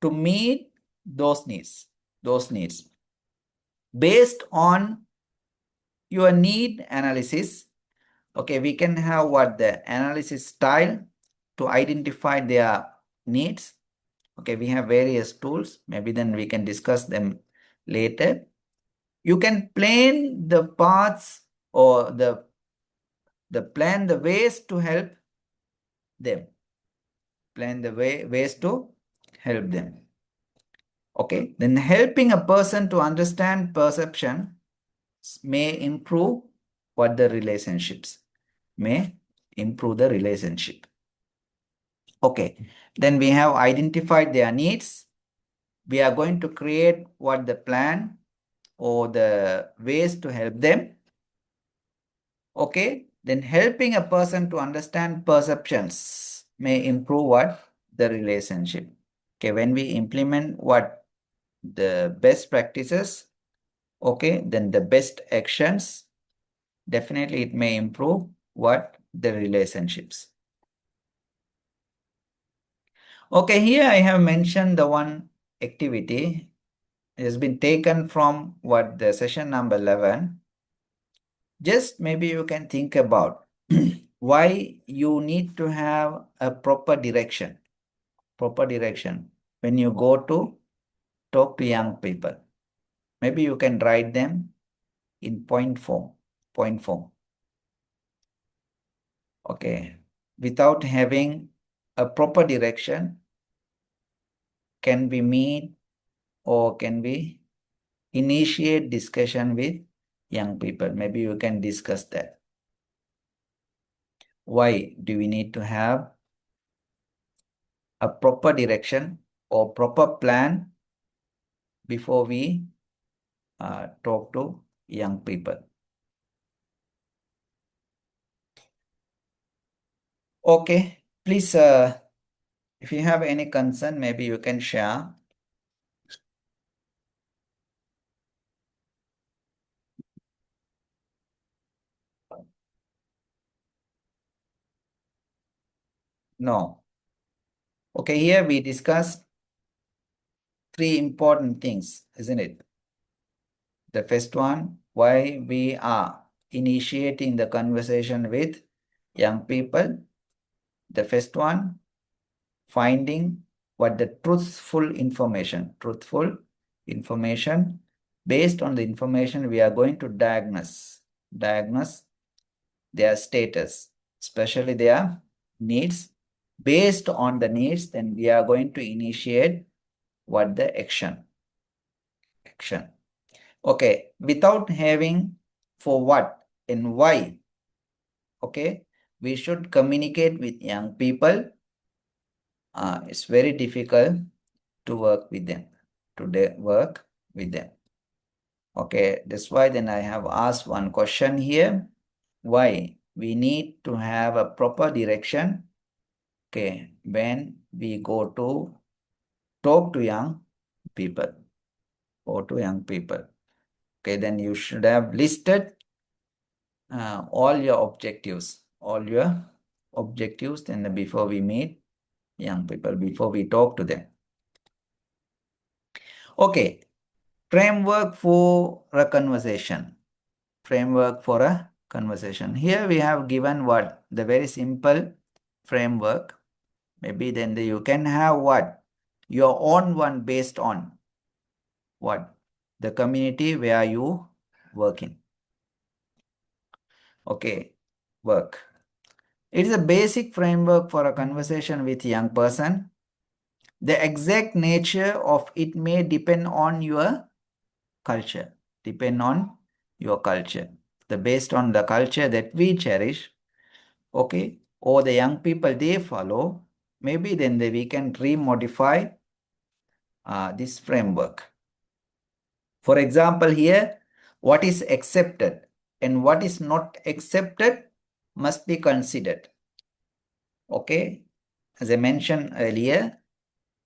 to meet those needs. Based on your need analysis, okay, we can have what the analysis style to identify their needs. Okay, we have various tools. Maybe then we can discuss them later. You can plan the paths or the ways to help them. Ways to help them. Okay, then helping a person to understand perception may improve what the relationships. May improve the relationship. Okay, then we have identified their needs. We are going to create what the plan or the ways to help them. Okay, then helping a person to understand perceptions may improve what the relationship. Okay, when we implement what the best practices, okay, then the best actions, definitely it may improve what the relationships. Okay, here I have mentioned the one activity. It has been taken from what the session number 11. Just maybe you can think about why you need to have a proper direction when you go to talk to young people. Maybe you can write them in point form. Okay, without having a proper direction, can we meet or can we initiate discussion with young people? Maybe you can discuss that. Why do we need to have a proper direction or proper plan before we talk to young people? Okay, please, if you have any concern, maybe you can share. No. Okay, here we discussed three important things, isn't it? The first one, why we are initiating the conversation with young people. The first one, finding what the truthful information. Based on the information, we are going to diagnose their status, especially their needs. Based on the needs, then we are going to initiate what the action. Okay, without having for what and why, okay, we should communicate with young people. It's very difficult to work with them, Okay, that's why then I have asked one question here. Why we need to have a proper direction, okay, when we go to talk to young people Okay, then you should have listed all your objectives, then before we meet young people, before we talk to them. Okay, framework for a conversation. Here we have given what? The very simple framework. Maybe then you can have what? Your own one based on what? The community where you work in. Okay, work. It is a basic framework for a conversation with young person. The exact nature of it may depend on your culture. Depend on your culture. Based on the culture that we cherish, okay, or the young people they follow, maybe then we can remodify this framework. For example, here, what is accepted and what is not accepted must be considered. Okay, as I mentioned earlier,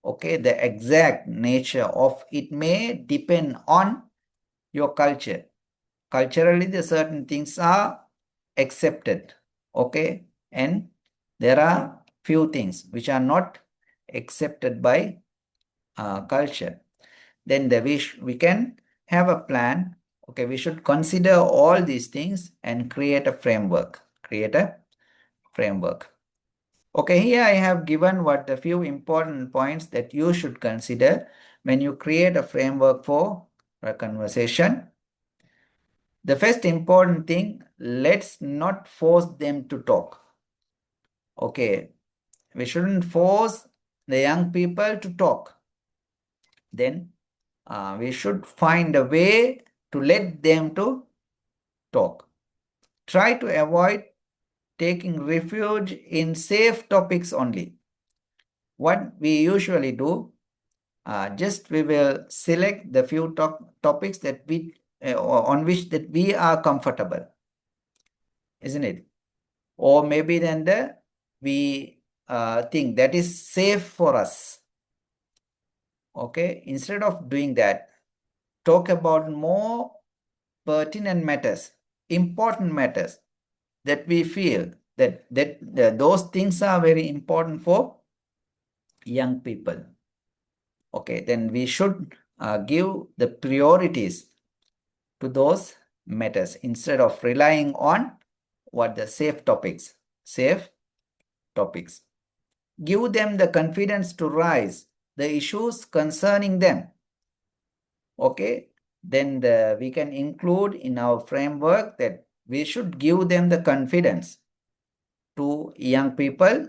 okay, the exact nature of it may depend on your culture. Culturally, the certain things are accepted, okay, and there are few things which are not accepted by culture. Then we can have a plan. Okay, we should consider all these things and create a framework. Okay, here I have given what a few important points that you should consider when you create a framework for a conversation. The first important thing, let's not force them to talk. Okay, we shouldn't force the young people to talk. Then we should find a way to let them to talk. Try to avoid taking refuge in safe topics only. What we usually do, just we will select the few topics that we on which that we are comfortable, isn't it? Or maybe then we think that is safe for us. Okay, instead of doing that, talk about more pertinent matters, important matters that we feel that those things are very important for young people. Okay, then we should give the priorities to those matters instead of relying on what the safe topics. Give them the confidence to raise the issues concerning them. Okay, then we can include in our framework that we should give them the confidence to young people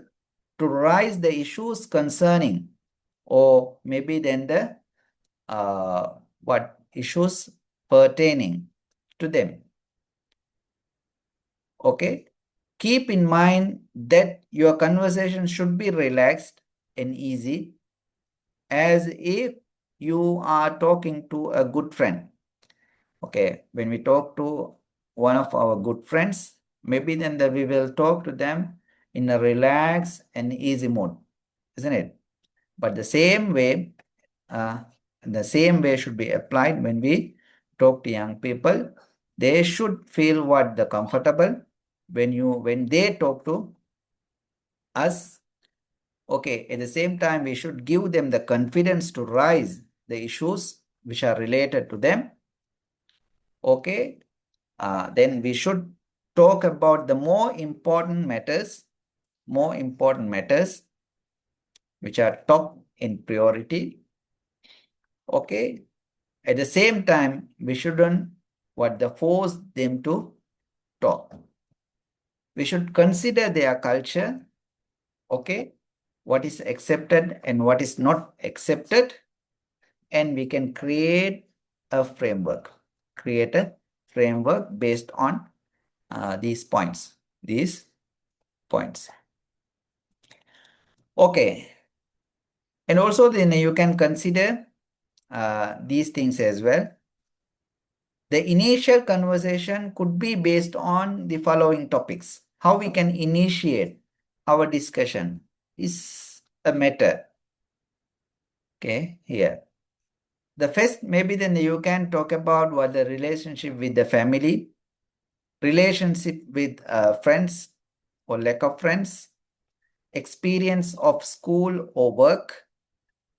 to raise the issues concerning, or maybe then the what issues pertaining to them. Okay, keep in mind that your conversation should be relaxed and easy, as if you are talking to a good friend. Okay, when we talk to one of our good friends, maybe then we will talk to them in a relaxed and easy mood, isn't it? But the same way should be applied when we talk to young people. They should feel what the comfortable when they talk to us. Okay, at the same time, we should give them the confidence to raise the issues which are related to them. Okay, then we should talk about the more important matters which are top in priority. Okay, at the same time, we shouldn't force them to talk. We should consider their culture, okay, what is accepted and what is not accepted, and we can create a framework. Based on these points. Okay, and also then you can consider these things as well. The initial conversation could be based on the following topics. How we can initiate our discussion is a matter. Okay, here. The first, maybe then you can talk about what the relationship with the family, relationship with friends or lack of friends, experience of school or work,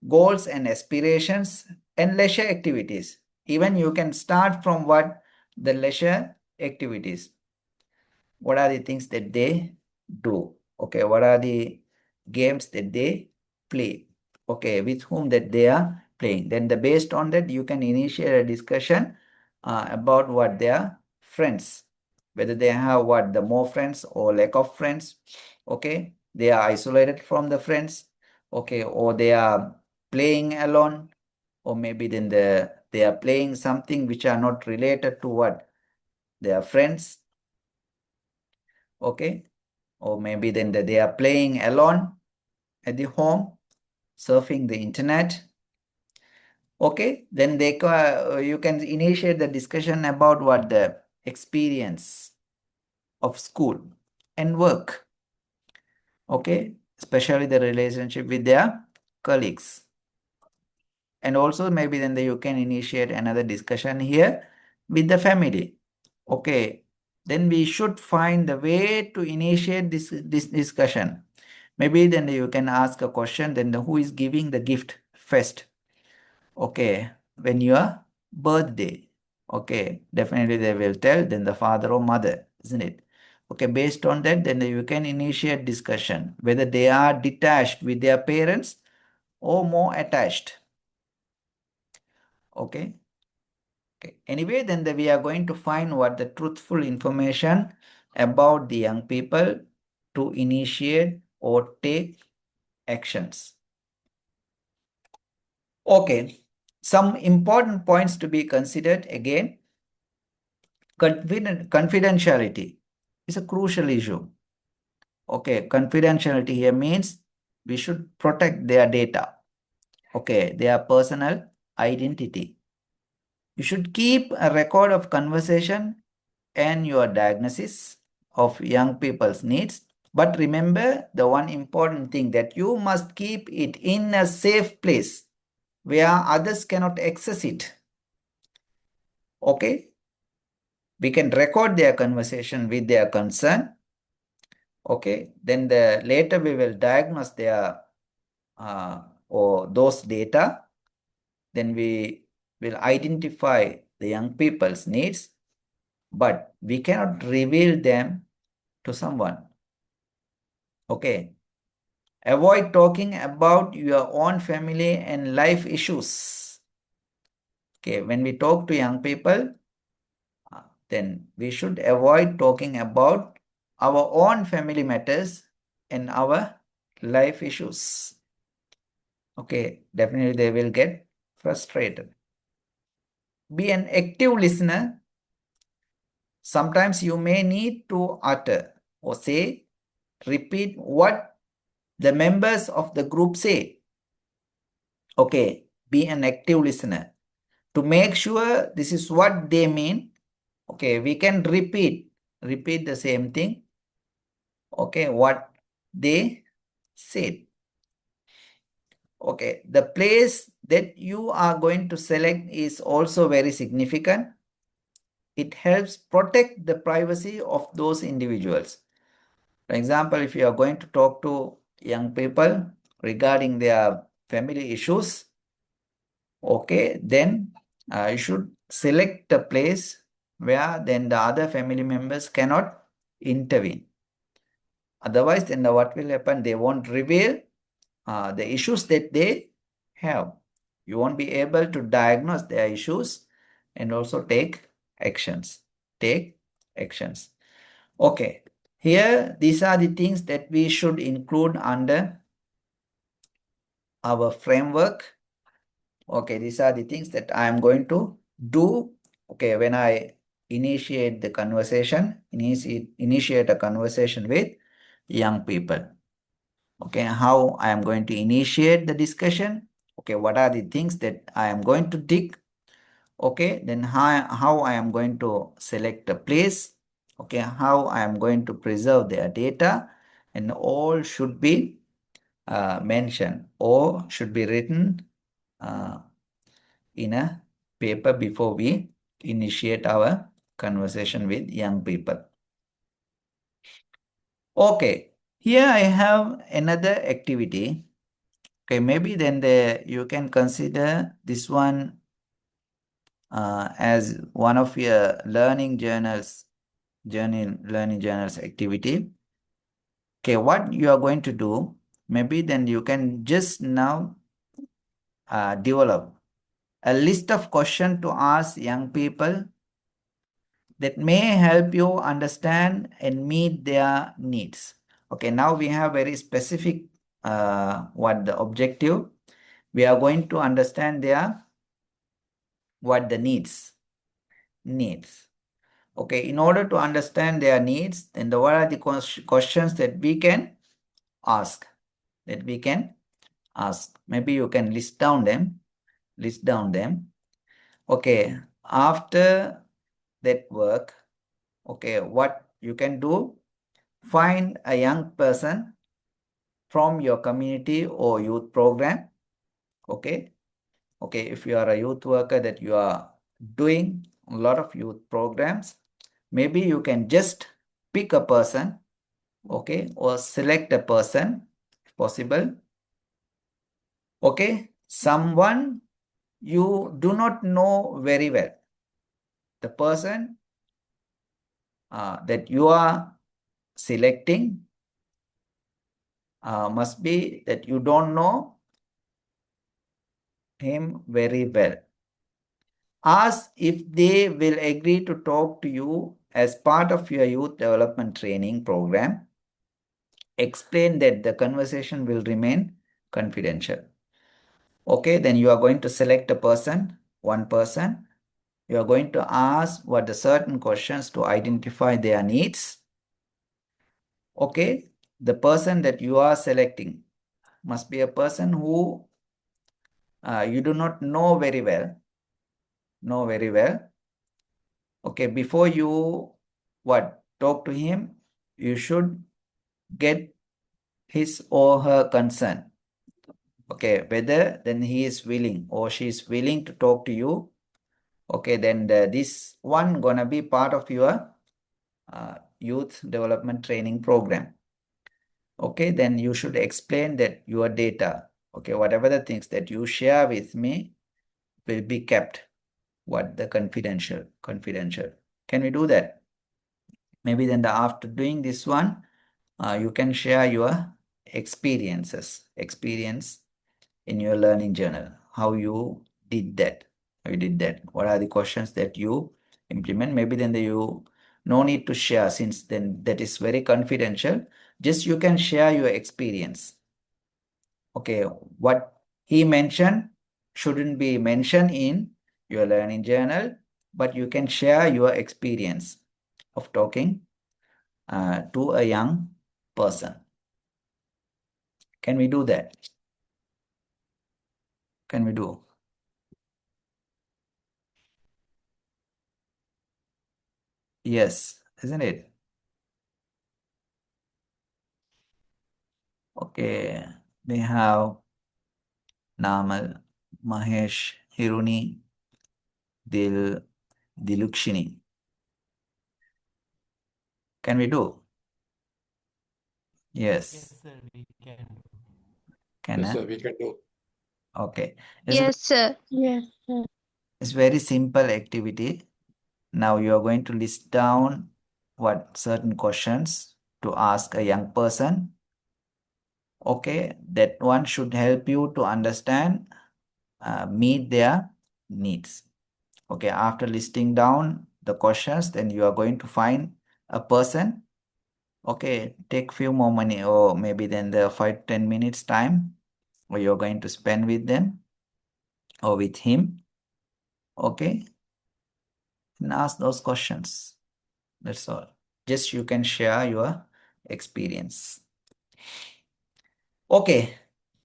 goals and aspirations, and leisure activities. Even you can start from what the leisure activities. What are the things that they do? Okay, what are the games that they play. Okay, with whom that they are playing. Then based on that, you can initiate a discussion about what their friends, whether they have the more friends or lack of friends. Okay, they are isolated from the friends. Okay, or they are playing alone, or maybe then they are playing something which are not related to what their friends. Okay, or maybe then they are playing alone at the home, surfing the internet. Okay, then you can initiate the discussion about what the experience of school and work. Okay, especially the relationship with their colleagues. And also maybe then you can initiate another discussion here with the family. Okay, then we should find the way to initiate this discussion. Maybe then you can ask a question, then who is giving the gift first? Okay, when your birthday. Okay, definitely they will tell, then the father or mother, isn't it? Okay, based on that, then you can initiate discussion whether they are detached with their parents or more attached. Okay. Okay. Anyway, then we are going to find what the truthful information about the young people to initiate or take actions. Okay. Some important points to be considered again. Confidentiality is a crucial issue. Okay. Confidentiality here means we should protect their data. Okay. Their personal identity. You should keep a record of conversation and your diagnosis of young people's needs. But remember the one important thing that you must keep it in a safe place where others cannot access it. Okay? We can record their conversation with their concern. Okay? Then later we will diagnose their or those data. Then we will identify the young people's needs, but we cannot reveal them to someone. Okay. Avoid talking about your own family and life issues. Okay, when we talk to young people, then we should avoid talking about our own family matters and our life issues. Okay, definitely they will get frustrated. Be an active listener. Sometimes you may need to utter or say, repeat what the members of the group say. Okay, be an active listener. To make sure this is what they mean, okay, we can repeat the same thing, okay, what they said. Okay, the place that you are going to select is also very significant. It helps protect the privacy of those individuals. For example, if you are going to talk to young people regarding their family issues, okay, then you should select a place where then the other family members cannot intervene. Otherwise, then what will happen? They won't reveal the issues that they have. You won't be able to diagnose their issues and also take actions. Take actions. Okay. Here, these are the things that we should include under our framework. Okay, these are the things that I am going to do. Okay, when I initiate the conversation, initiate a conversation with young people. Okay, how I am going to initiate the discussion. Okay, what are the things that I am going to dig? Okay, then how I am going to select a place. Okay, how I am going to preserve their data, and all should be mentioned or should be written in a paper before we initiate our conversation with young people. Okay, here I have another activity. Okay, maybe then you can consider this one as one of your learning journals activity. Okay, what you are going to do, maybe then you can just now develop a list of questions to ask young people that may help you understand and meet their needs. Okay, now we have very specific what the objective. We are going to understand their what the needs. Okay, in order to understand their needs, then what are the questions that we can ask? Maybe you can list down them. Okay, after that work, okay, what you can do, find a young person from your community or youth program. Okay, if you are a youth worker that you are doing a lot of youth programs, maybe you can just pick a person, okay, or select a person if possible. Okay, someone you do not know very well. The person that you are selecting must be that you don't know him very well. Ask if they will agree to talk to you as part of your youth development training program. Explain that the conversation will remain confidential. Okay, then you are going to select a person, one person. You are going to ask what the certain questions to identify their needs. Okay, the person that you are selecting must be a person who you do not know very well. Okay, before you talk to him, you should get his or her consent. Okay, whether then he is willing or she is willing to talk to you. Okay, then this one gonna be part of your youth development training program. Okay, then you should explain that your data, okay, whatever the things that you share with me will be kept the confidential. Can we do that? Maybe then after doing this one, you can share your experience in your learning journal, how you did that. What are the questions that you implement? Maybe then you no need to share, since then that is very confidential. Just you can share your experience. Okay, what he mentioned shouldn't be mentioned in your learning journal, but you can share your experience of talking to a young person. Can we do that? Can we do? Yes, isn't it? Okay, we have Namal, Mahesh, Hiruni, Dilukshini. Can we do? Yes. Yes, sir, we can do. Can Yes, I? sir, we can do. Okay. Yes, sir. It's very simple activity. Now you are going to list down certain questions to ask a young person. Okay, that one should help you to understand, meet their needs. Okay, after listing down the questions, then you are going to find a person. Okay, take few more money, or maybe then the 5-10 minutes time where you're going to spend with them or with him. Okay, and ask those questions. That's all. Just you can share your experience. Okay,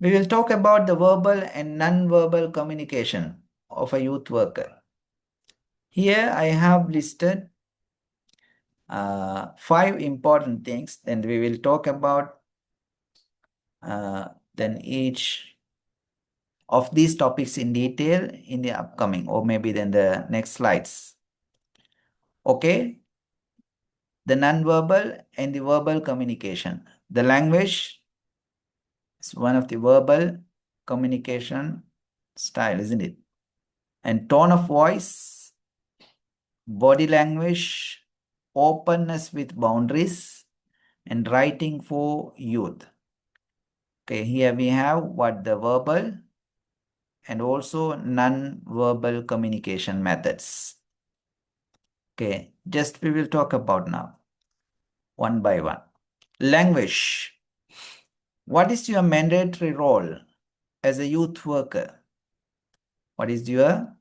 we will talk about the verbal and non-verbal communication of a youth worker. Here I have listed 5 important things. Then we will talk about then each of these topics in detail in the upcoming, or maybe then the next slides. Okay, the non-verbal and the verbal communication. The language is one of the verbal communication style, isn't it? And tone of voice, body language, openness with boundaries, and writing for youth. Okay, here we have what the verbal and also non-verbal communication methods. Okay, just we will talk about now one by one. Language. What is your mandatory role as a youth worker? What is your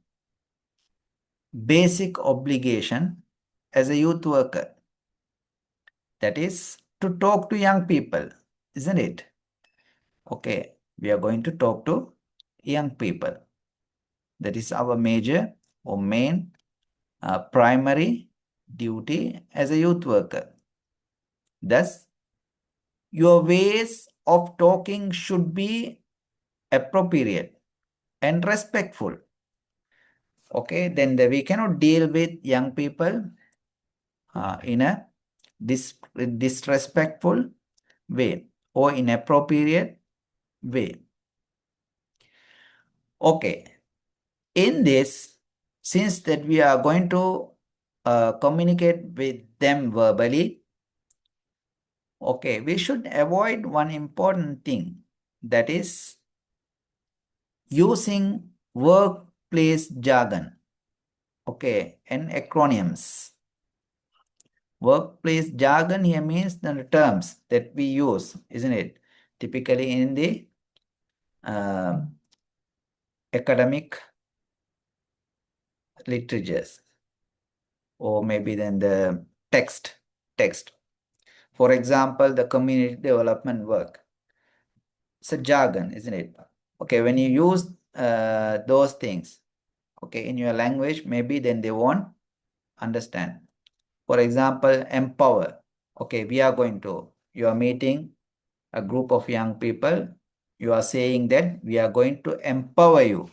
basic obligation as a youth worker? That is to talk to young people, isn't it? Okay, we are going to talk to young people. That is our major or main primary duty as a youth worker. Thus, your ways of talking should be appropriate and respectful. Okay, then we cannot deal with young people in a disrespectful way or inappropriate way. Okay, in this, since that we are going to communicate with them verbally, okay, we should avoid one important thing, that is using workplace jargon, okay, and acronyms. Workplace jargon here means the terms that we use, isn't it? Typically in the academic literatures, or maybe then the text. For example, the community development work. It's a jargon, isn't it? Okay, when you use those things, okay, in your language, maybe then they won't understand. For example, empower. Okay, you are meeting a group of young people. You are saying that we are going to empower you.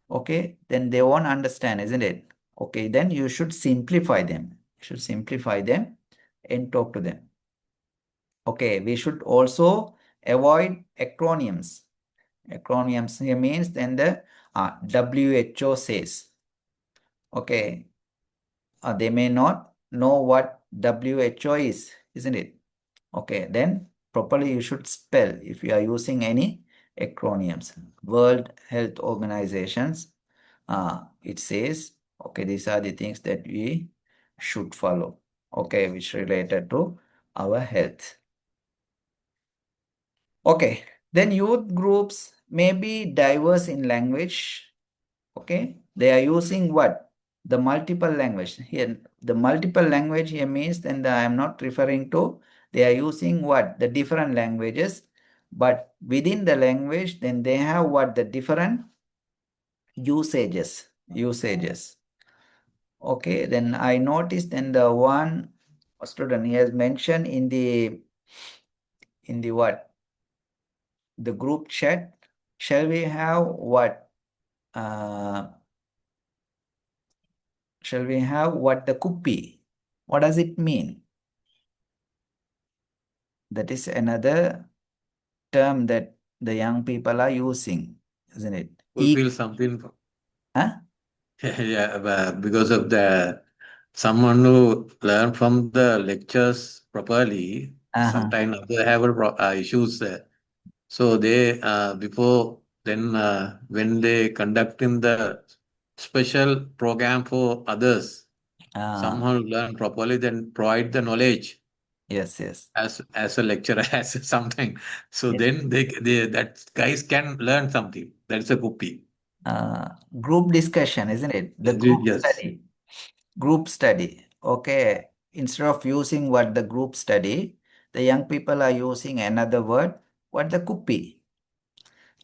Okay, then they won't understand, isn't it? Okay, then you should simplify them. You should simplify them and talk to them. Okay, we should also avoid acronyms. Acronyms here means then the WHO says. Okay, they may not know what WHO is, isn't it? Okay, then properly you should spell if you are using any acronyms. World Health Organizations, it says, okay, these are the things that we should follow, okay, which related to our health. Okay, then youth groups may be diverse in language. Okay, they are using what? The multiple language. Here, the multiple language here means then I am not referring to, they are using what? The different languages, but within the language, then they have what? The different usages. Okay, then I noticed then the one student he has mentioned in the what? The group chat. Shall we have what? Shall we have what the kuppy? What does it mean? That is another term that the young people are using, isn't it? Fulfill something. Huh? Yeah, because of the someone who learn from the lectures properly, Uh-huh. sometimes they have issues. So they before then when they conduct in the special program for others, Uh, someone learn properly, then provide the knowledge yes. as a lecturer as something. So Yes. then they that guys can learn something. That's a copy. Uh, Group discussion, isn't it? The Yes. group Yes. study. Group study. Okay. Instead of using what the group study, the young people are using another word, what the kuppy.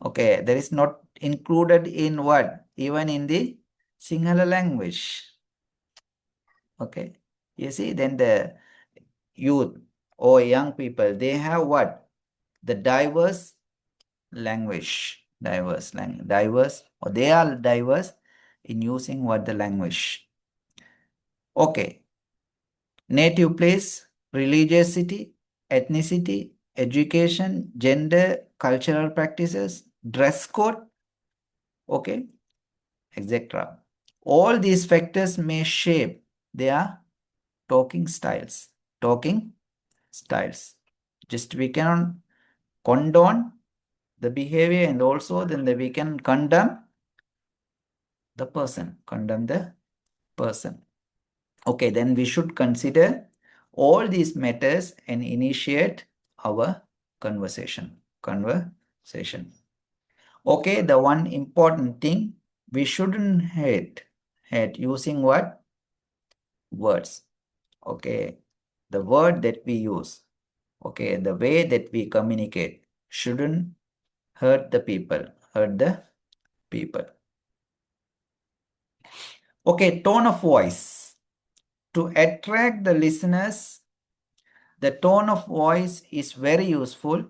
Okay. That is not included in what? Even in the Sinhala language. Okay. You see, then the youth or young people, they have what? The diverse language. Diverse, or they are diverse in using what the language. Okay. Native place, religiosity, ethnicity, education, gender, cultural practices, dress code, okay, etc. All these factors may shape their talking styles. Talking styles. Just we cannot condone the behavior, and also then we can condemn the person. Condemn the person. Okay, then we should consider all these matters and initiate our conversation. Conversation. Okay, the one important thing, we shouldn't hate using what? Words. Okay, the word that we use, okay, the way that we communicate shouldn't hurt the people. Okay, tone of voice. To attract the listeners, the tone of voice is very useful.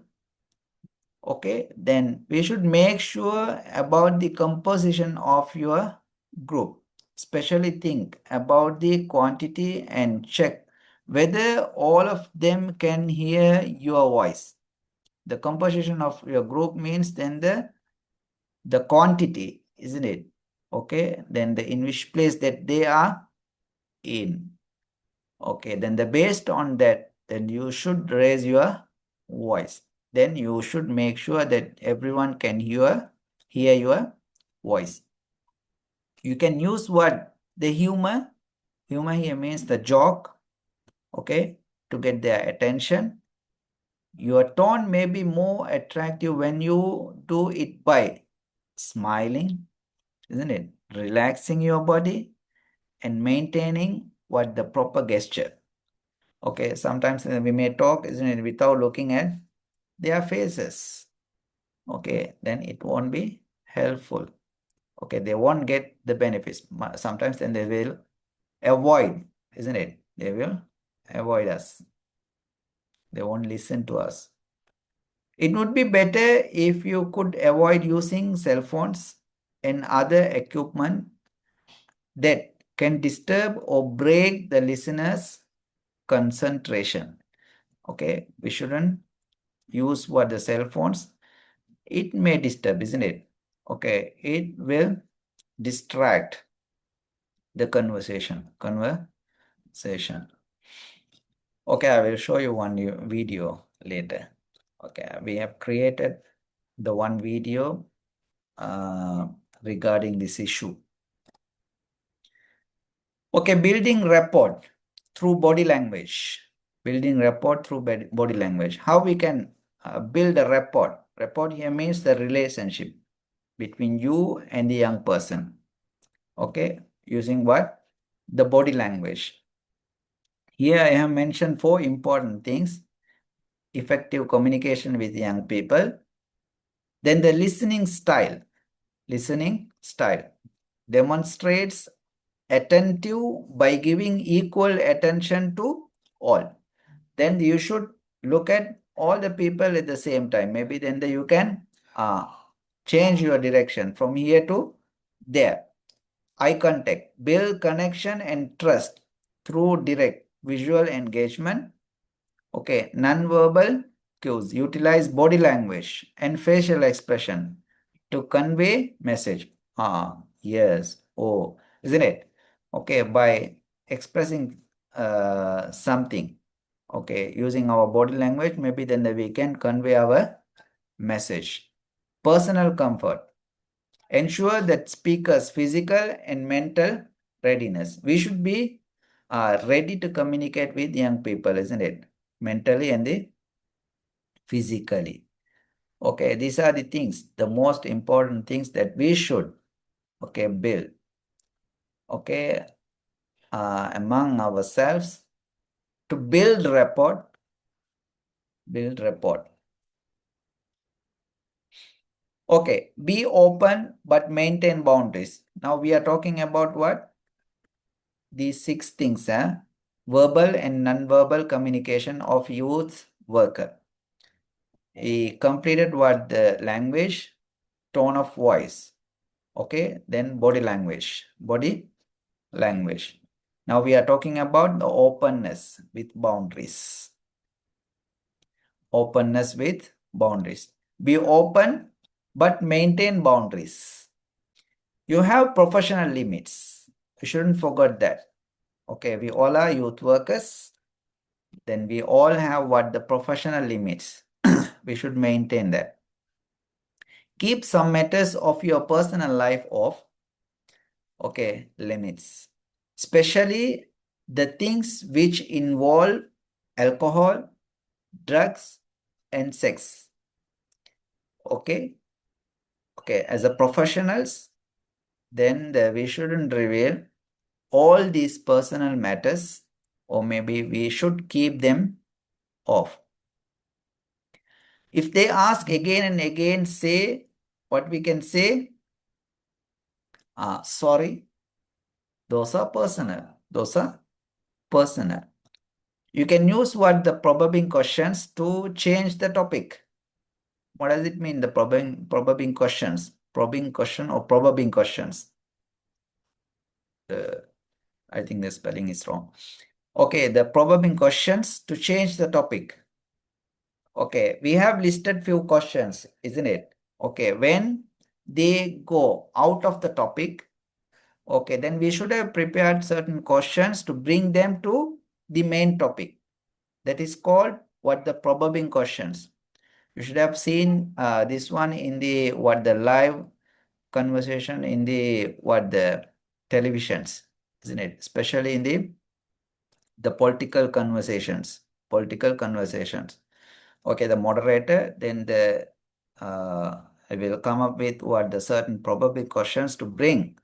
Okay, then we should make sure about the composition of your group. Especially think about the quantity and check whether all of them can hear your voice. The composition of your group means then the quantity, isn't it? Okay, then in which place that they are in. Okay, then based on that, then you should raise your voice. Then you should make sure that everyone can hear your voice. You can use what? The humor. Humor here means the joke, okay, to get their attention. Your tone may be more attractive when you do it by smiling, isn't it? Relaxing your body and maintaining what the proper gesture. Okay, sometimes we may talk, isn't it, without looking at their faces. Okay, then it won't be helpful. Okay, they won't get the benefits. Sometimes then they will avoid, isn't it? They will avoid us. They won't listen to us. It would be better if you could avoid using cell phones and other equipment that can disturb or break the listener's concentration. Okay, we shouldn't use what the cell phones. It may disturb, isn't it? Okay, it will distract the conversation. Okay, I will show you one video later. Okay, we have created the one video regarding this issue. Okay, building rapport through body language. Building rapport through body language. How we can build a rapport? Rapport here means the relationship between you and the young person. Okay, using what? The body language. Here I have mentioned 4 important things. Effective communication with young people. Then the listening style. Listening style demonstrates attentive by giving equal attention to all. Then you should look at all the people at the same time. Maybe then you can change your direction from here to there. Eye contact, build connection and trust through direct visual engagement. Okay, non-verbal cues, utilize body language and facial expression to convey message. Yes, oh, isn't it? Okay, by expressing something, okay, using our body language, maybe then we can convey our message. Personal comfort. Ensure that speakers' physical and mental readiness. We should be ready to communicate with young people, isn't it? Mentally and physically. Okay, these are the things, the most important things that we should, okay, build, okay, among ourselves to build rapport. Okay, be open but maintain boundaries. Now we are talking about what? These 6 things, verbal and non-verbal communication of youth worker. He completed what? The language, tone of voice. Okay, then body language. Now we are talking about the openness with boundaries. Openness with boundaries. Be open but maintain boundaries. You have professional limits. You shouldn't forget that. Okay, we all are youth workers. Then we all have what? The professional limits. We should maintain that. Keep some matters of your personal life off, okay, limits. Especially the things which involve alcohol, drugs, and sex. Okay. Okay. As a professionals, then we shouldn't reveal all these personal matters, or maybe we should keep them off. If they ask again and again, say what we can say. Sorry, those are personal. Those are personal. You can use what the probing questions to change the topic. What does it mean, the probing questions? Probing question or probing questions? I think the spelling is wrong. Okay, the probing questions to change the topic. Okay, we have listed few questions, isn't it? Okay, when they go out of the topic, okay, then we should have prepared certain questions to bring them to the main topic. That is called what the probing questions. You should have seen this one in the live conversation in the the televisions, isn't it? Especially in the political conversations. Political conversations. Okay, the moderator, then I will come up with what the certain probable questions to bring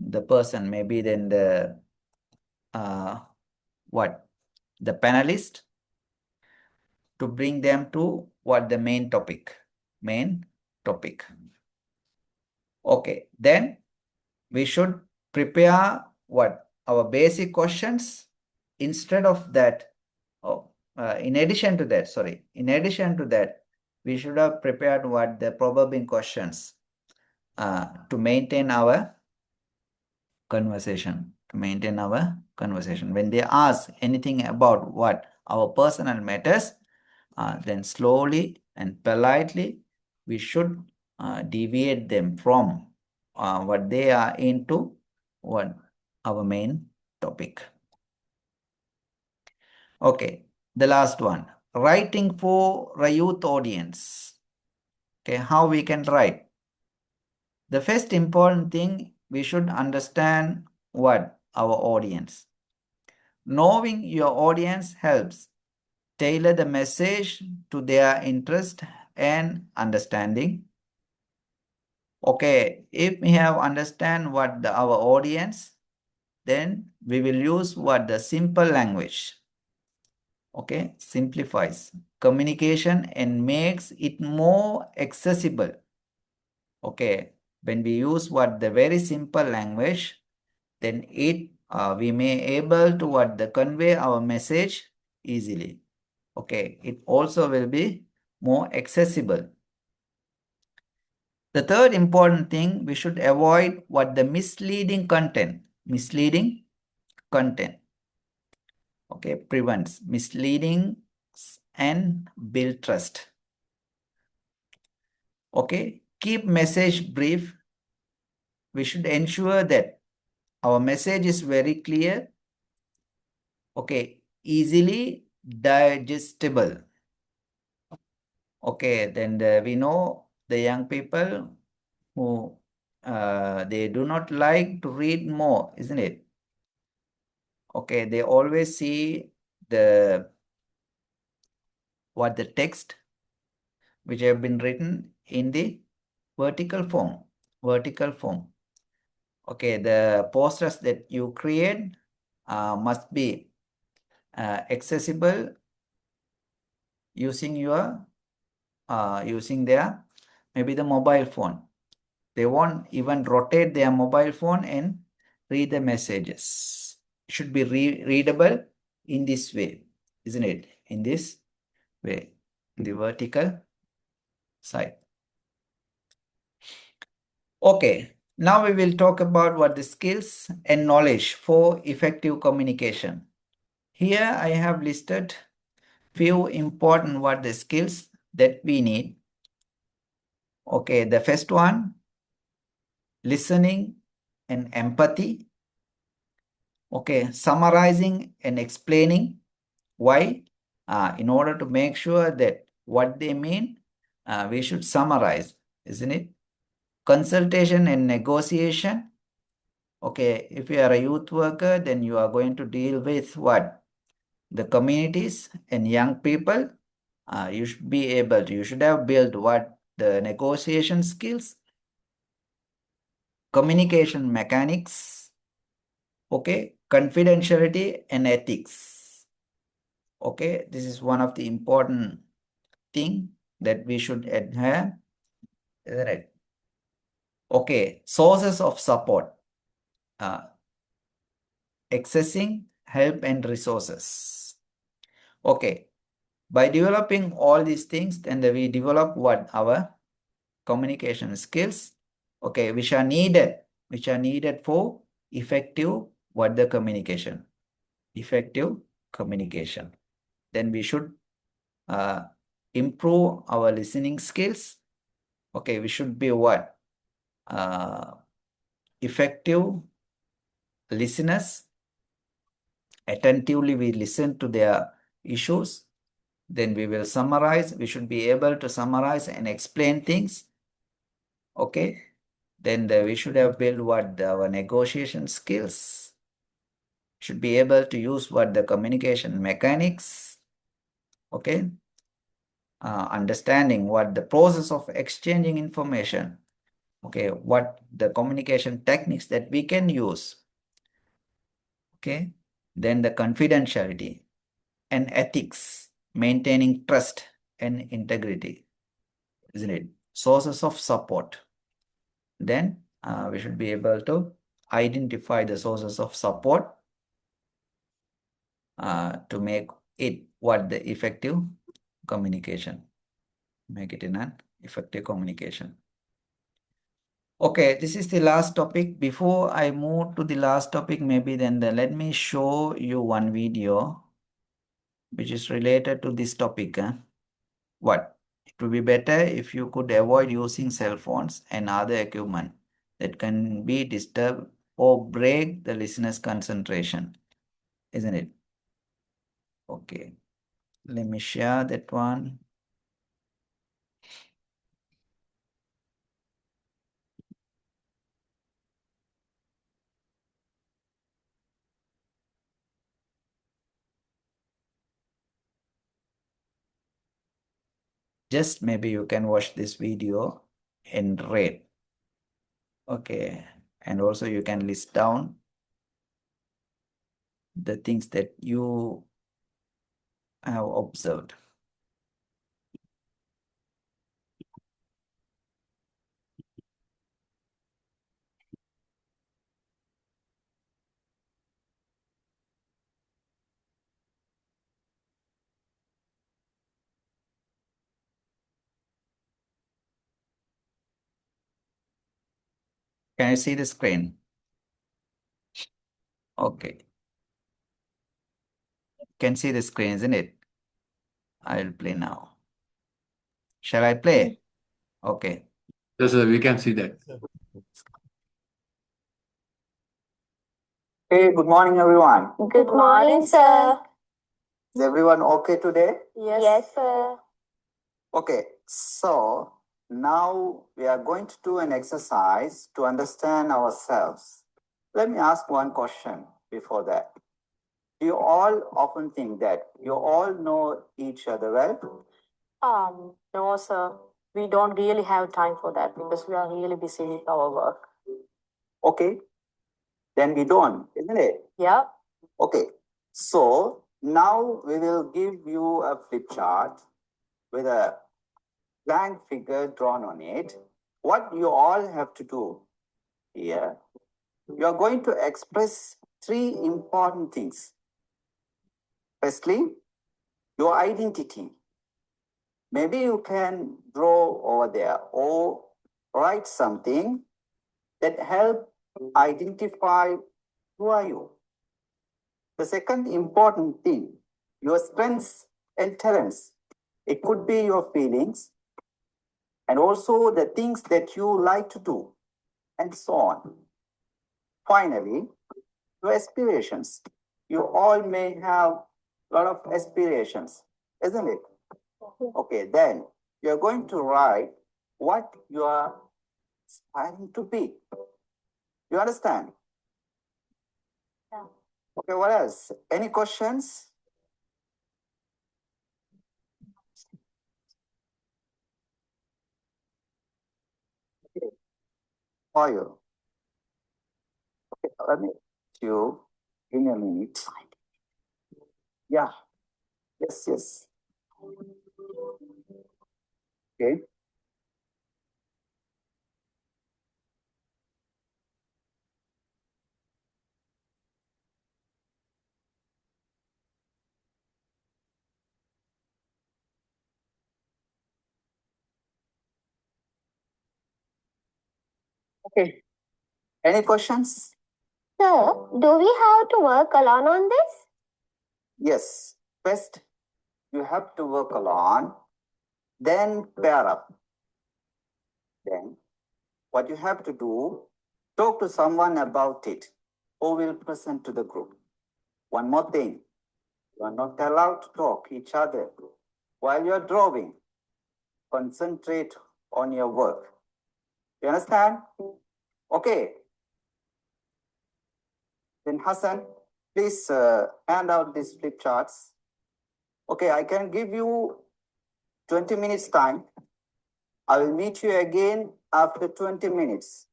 the person, maybe then the the panelist, to bring them to what the main topic. Okay, then we should prepare what our basic questions. Instead of that, in addition to that, we should have prepared what the probing questions to maintain our conversation. When they ask anything about what our personal matters, then slowly and politely we should deviate them from what they are into, what our main topic. Okay, the last one, writing for a youth audience. Okay, how we can write? The first important thing, we should understand what our audience. Knowing your audience helps tailor the message to their interest and understanding. Okay, if we have understand what our audience, then we will use what the simple language. Okay, simplifies communication and makes it more accessible. Okay, when we use what the very simple language, then we may able to what the convey our message easily. Okay, it also will be more accessible. The third important thing, we should avoid what the misleading content. Okay, prevents misleading and build trust. Okay, keep message brief. We should ensure that our message is very clear. Okay, easily digestible. Okay, then we know the young people who they do not like to read more, isn't it? Okay, they always see the text which have been written in the vertical form. Okay, the posters that you create must be accessible using their maybe the mobile phone. They won't even rotate their mobile phone and read the messages. It should be readable in this way, isn't it? In this way, the vertical side. Okay, now we will talk about what the skills and knowledge for effective communication. Here I have listed few important what the skills that we need. Okay, the first one, listening and empathy. Okay, summarizing and explaining why, in order to make sure that what they mean, we should summarize, isn't it? Consultation and negotiation. Okay, if you are a youth worker, then you are going to deal with what? The communities and young people. You should be able to, you should have built what? The negotiation skills, communication mechanics, okay, confidentiality and ethics. Okay, this is one of the important thing that we should adhere, isn't it? Okay, sources of support, accessing help and resources. Okay, by developing all these things, then we develop what? Our communication skills, okay, which are needed for effective what? The communication, effective communication. Then we should improve our listening skills. Okay, we should be what? Effective listeners. Attentively we listen to their issues. Then we will summarize. We should be able to summarize and explain things. Okay. Then we should have built what? Our negotiation skills. Should be able to use what? The communication mechanics. Okay. Understanding what? The process of exchanging information. Okay. What the communication techniques that we can use. Okay. Then the confidentiality and ethics, maintaining trust and integrity, isn't it? Sources of support. Then we should be able to identify the sources of support to make it what? The effective communication. Make it in an effective communication. Okay, this is the last topic. Before I move to the last topic, maybe then let me show you one video which is related to this topic. What? It would be better if you could avoid using cell phones and other equipment that can be disturbed or break the listener's concentration, isn't it? Okay, let me share that one. Just maybe you can watch this video in red. Okay, and also you can list down the things that you have observed. Can you see the screen? Okay. Can see the screen, isn't it? I'll play now. Shall I play? Okay. Yes, sir, we can see that. Hey, good morning, everyone. Good morning, sir. Is everyone okay today? Yes, sir. Okay, so now we are going to do an exercise to understand ourselves. Let me ask one question before that. Do you all often think that you all know each other well? No, sir. We don't really have time for that because we are really busy with our work. Okay, then we don't, isn't it? Yeah. Okay, so now we will give you a flip chart with a blank figure drawn on it. What you all have to do here, you are going to express three important things. Firstly, your identity. Maybe you can draw over there or write something that help identify who are you. The second important thing, your strengths and talents. It could be your feelings and also the things that you like to do and so on. Finally, your aspirations. You all may have a lot of aspirations, isn't it? Okay, then you're going to write what you are aspiring to be. You understand? Yeah. Okay, what else? Any questions? Okay, for you. Okay, let me you give me a minute. Yeah, yes, yes. Okay. Okay. Any questions? Sir, do we have to work alone on this? Yes. First, you have to work alone, then pair up. Then, what you have to do, talk to someone about it who will present to the group. One more thing, you are not allowed to talk each other while you are drawing. Concentrate on your work. You understand? Okay. Then Hassan, please hand out these flip charts. Okay, I can give you 20 minutes time. I will meet you again after 20 minutes.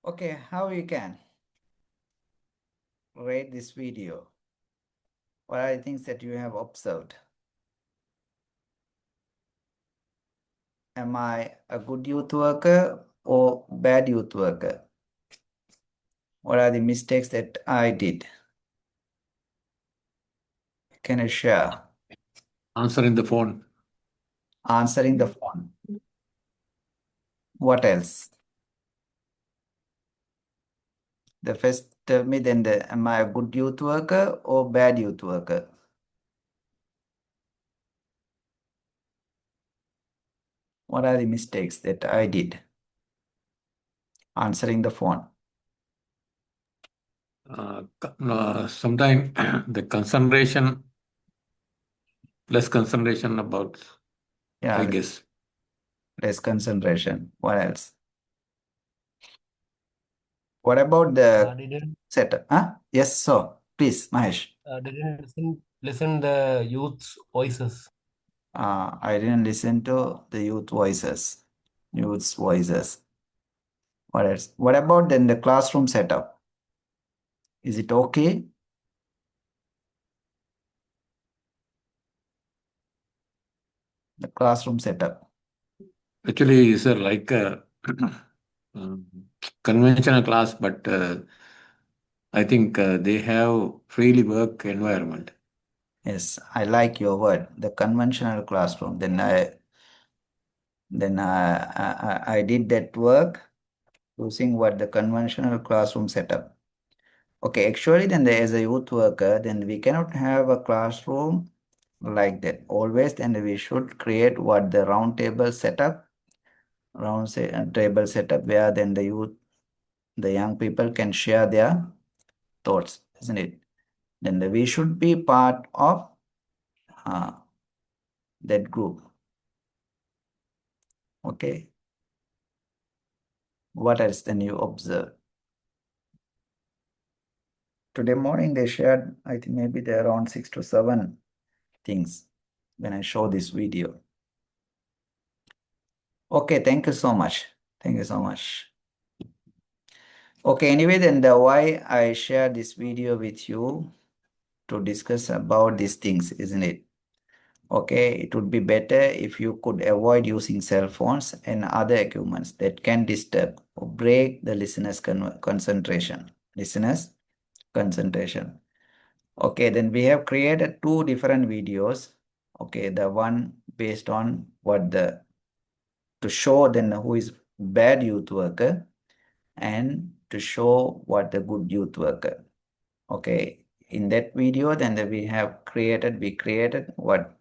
Okay, how you can rate this video? What are the things that you have observed? Am I a good youth worker or bad youth worker? What are the mistakes that I did? Can I share? Answering the phone. Answering the phone. What else? The first tell me then am I a good youth worker or bad youth worker? What are the mistakes that I did? Answering the phone. Sometimes the concentration, less concentration about, Yeah, I guess. less concentration. What else? What about the Didn't setup? Huh? Yes, so please, Mahesh. didn't listen the youth's voices. I didn't listen to the youth voices. Youth's voices. What else? What about then the classroom setup? Is it okay? The classroom setup. Actually, it's like a um, conventional class, but I think they have freely work environment. Yes, I like your word. The conventional classroom. I did that work using what the conventional classroom setup. Okay, actually, then there is a youth worker, then we cannot have a classroom like that. Always, then we should create what the round table setup, table setup where then the youth, the young people can share their thoughts, isn't it? Then we should be part of uh, that group. Okay. What else then you observe? Today morning they shared, I think maybe there are around 6 to 7 things when I show this video. Okay, thank you so much. Thank you so much. Okay, anyway, then why I share this video with you to discuss about these things, isn't it? Okay, it would be better if you could avoid using cell phones and other equipments that can disturb or break the listener's concentration. Listener's concentration. Okay, then we have created 2 different videos. Okay, the one based on to show then who is bad youth worker and to show what the good youth worker. Okay, in that video, then we created what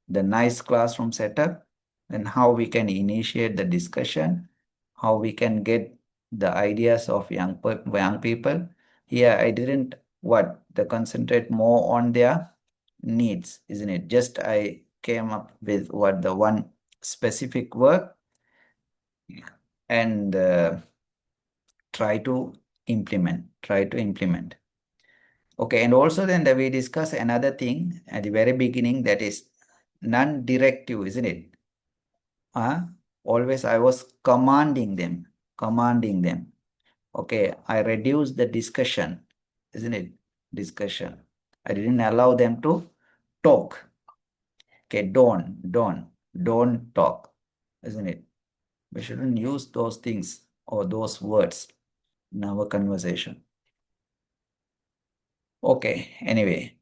the nice classroom setup, then how we can initiate the discussion, how we can get the ideas of young people. Here, I didn't what? They concentrate more on their needs, isn't it? Just I came up with what the one specific work and try to implement. Okay, and also then we discuss another thing at the very beginning, that is non-directive, isn't it? Always I was commanding them. Okay, I reduced the discussion, isn't it? Discussion. I didn't allow them to talk. Okay, don't talk, isn't it? We shouldn't use those things or those words in our conversation. Okay, anyway.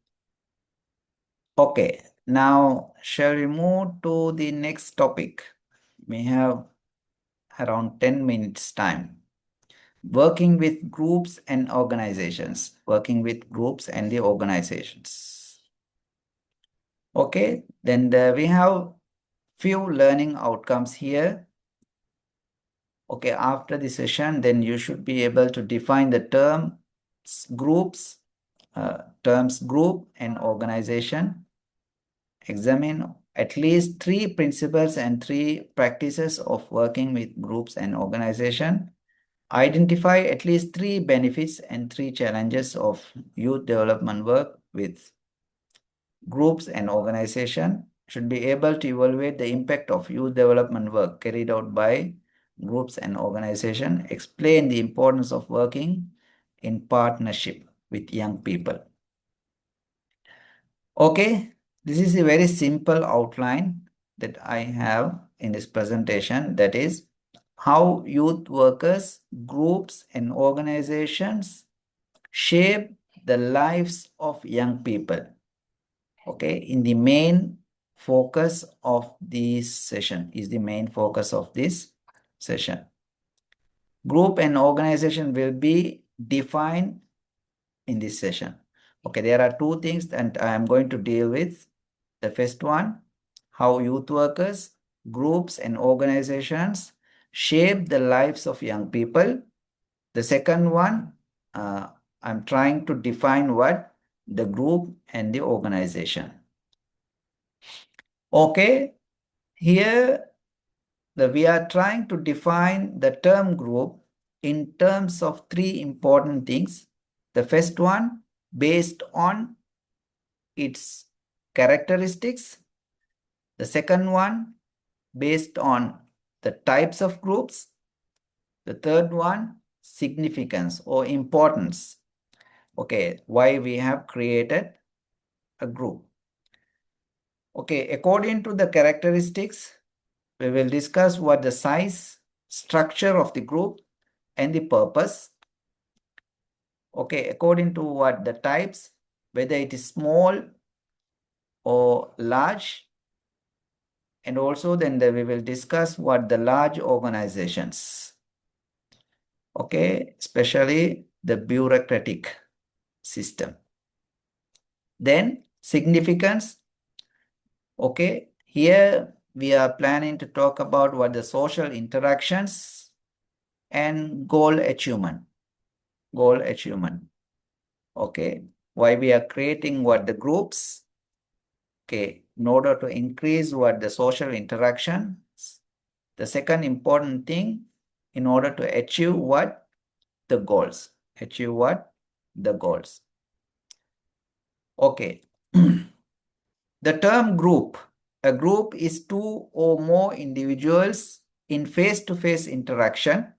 Okay, now shall we move to the next topic? We have around 10 minutes time. Working with groups and organizations. Working with groups and the organizations. Okay, then we have few learning outcomes here. Okay, after the session, then you should be able to define the terms group and organization. Examine at least 3 principles and 3 practices of working with groups and organization. Identify at least 3 benefits and 3 challenges of youth development work with groups and organization. Should be able to evaluate the impact of youth development work carried out by groups and organization. Explain the importance of working in partnership with young people. Okay, this is a very simple outline that I have in this presentation. That is how youth workers, groups, and organizations shape the lives of young people. Okay, in the main focus of this session is the main focus of this session. Group and organization will be defined in this session. Okay, there are 2 things that I am going to deal with. The first one, how youth workers, groups, and organizations shape the lives of young people. The second one, I'm trying to define what the group and the organization. Okay, here we are trying to define the term group in terms of 3 important things. The first one, based on its characteristics. The second one, based on the types of groups. The third one, significance or importance. Okay, why we have created a group. Okay, according to the characteristics, we will discuss what the size, structure of the group, and the purpose. Okay, according to what the types, whether it is small or large, and also then we will discuss what the large organizations, okay, especially the bureaucratic system. Then significance, okay, here we are planning to talk about what the social interactions and goal achievement. Okay, why we are creating what the groups, okay, in order to increase what the social interaction. The second important thing, in order to achieve what the goals. Okay. The term group. A group is 2 or more individuals in face-to-face interaction.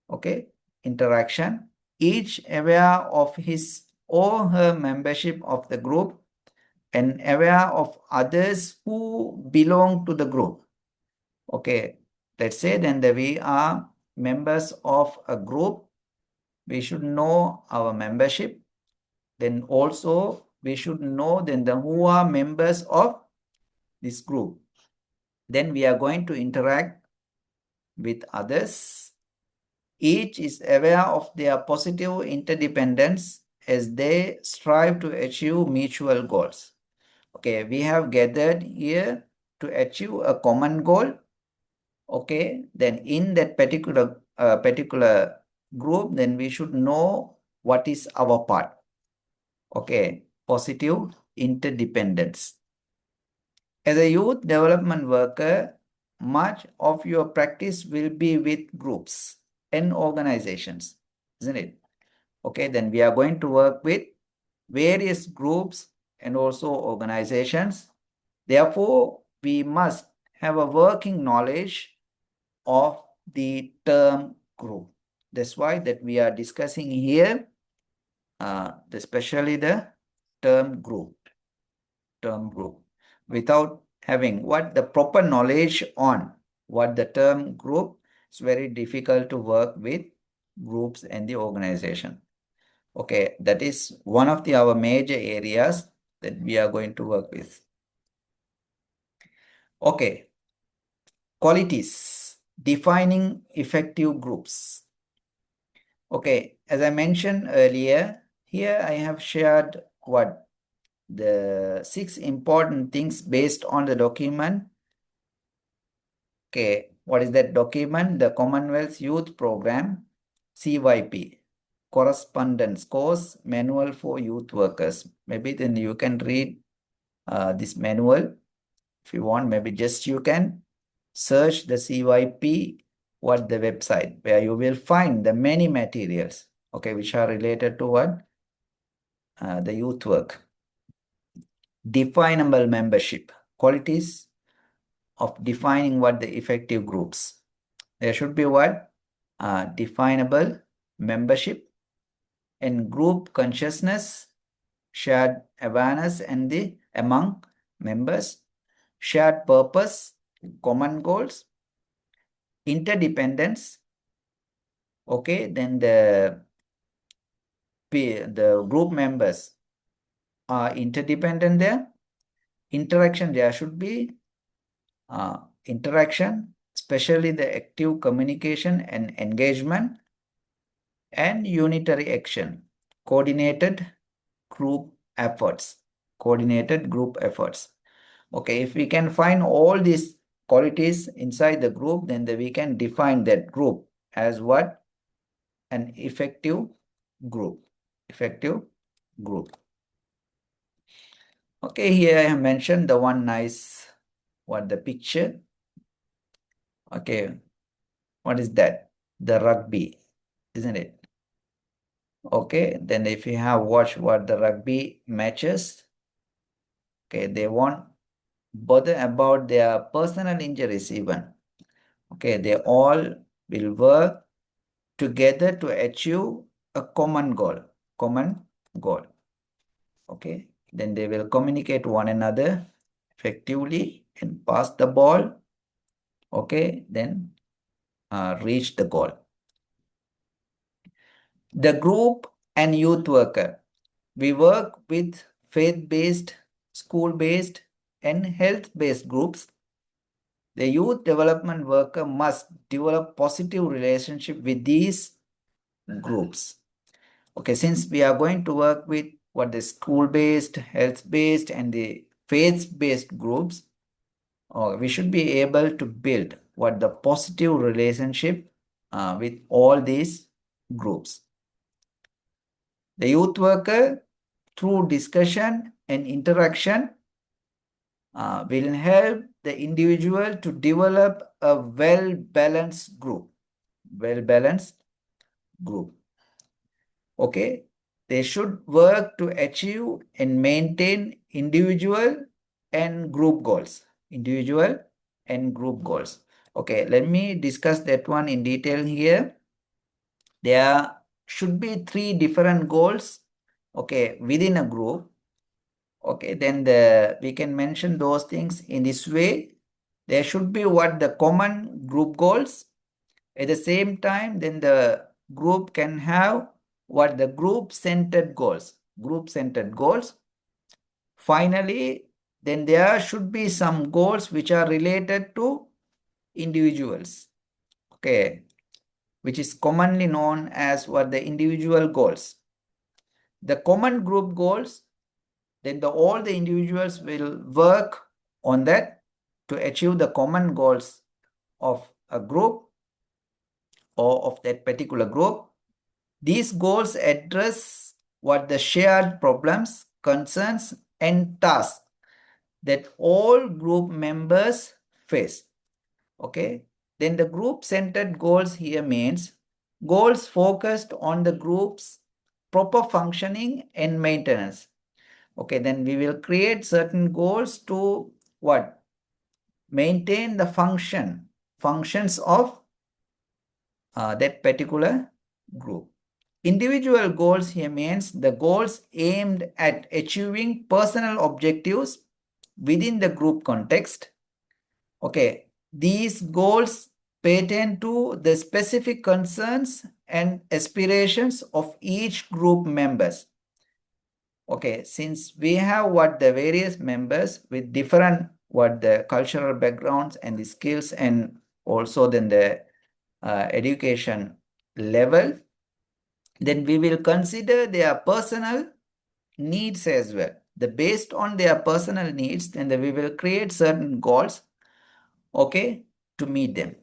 Okay, interaction. Each aware of his or her membership of the group and aware of others who belong to the group. Okay, let's say then that we are members of a group. We should know our membership. Then also we should know then who are members of this group. Then we are going to interact with others. Each is aware of their positive interdependence as they strive to achieve mutual goals. Okay, we have gathered here to achieve a common goal. Okay, then in that particular group, then we should know what is our part. Okay, positive interdependence. As a youth development worker, much of your practice will be with groups and organizations, isn't it? Okay, then we are going to work with various groups and also organizations. Therefore, we must have a working knowledge of the term group. That's why that we are discussing here, especially the term group. Without having what the proper knowledge on what the term group, it's very difficult to work with groups and the organization. Okay, that is one of our major areas that we are going to work with. Okay, qualities defining effective groups. Okay, as I mentioned earlier, here I have shared what the 6 important things based on the document. Okay, what is that document? The Commonwealth Youth Program, CYP, Correspondence Course Manual for Youth Workers. Maybe then you can read this manual if you want. Maybe just you can search the CYP, what the website, where you will find the many materials, okay, which are related to what? The youth work. Definable membership, qualities of defining what the effective groups. There should be what? Definable membership and group consciousness, shared awareness and the among members, shared purpose, common goals, interdependence. Okay, then the group members are interdependent there. Interaction, there should be interaction, especially the active communication and engagement, and unitary action, coordinated group efforts. Okay, if we can find all these qualities inside the group, then we can define that group as what? An effective group. Okay, here I have mentioned the one nice, the picture. Okay, what is that? The rugby, isn't it? Okay, then if you have watched what the rugby matches, okay, they won't bother about their personal injuries even. Okay, they all will work together to achieve a common goal. Okay, then they will communicate one another effectively and pass the ball. Okay, then reach the goal. The group and youth worker. We work with faith-based, school-based, and health-based groups. The youth development worker must develop positive relationship with these groups. Okay, since we are going to work with what the school-based, health-based, and the faith-based groups, we should be able to build what the positive relationship with all these groups. The youth worker, through discussion and interaction, will help the individual to develop a well-balanced group. Okay, they should work to achieve and maintain individual and group goals. Okay, let me discuss that one in detail here. There should be 3 different goals, okay, within a group. Okay, then we can mention those things in this way. There should be what the common group goals. At the same time, then the group can have what the group-centered goals. Finally, then there should be some goals which are related to individuals. Okay, which is commonly known as what the individual goals. The common group goals, then all the individuals will work on that to achieve the common goals of a group or of that particular group. These goals address what the shared problems, concerns, and tasks that all group members face. Okay, then the group centered goals here means goals focused on the group's proper functioning and maintenance. Okay, then we will create certain goals to what? Maintain the functions of that particular group. Individual goals here means the goals aimed at achieving personal objectives within the group context. Okay, these goals pertain to the specific concerns and aspirations of each group members. Okay, since we have what the various members with different what the cultural backgrounds and the skills and also then the education level, then we will consider their personal needs as well. Based on their personal needs, then we will create certain goals, okay, to meet them.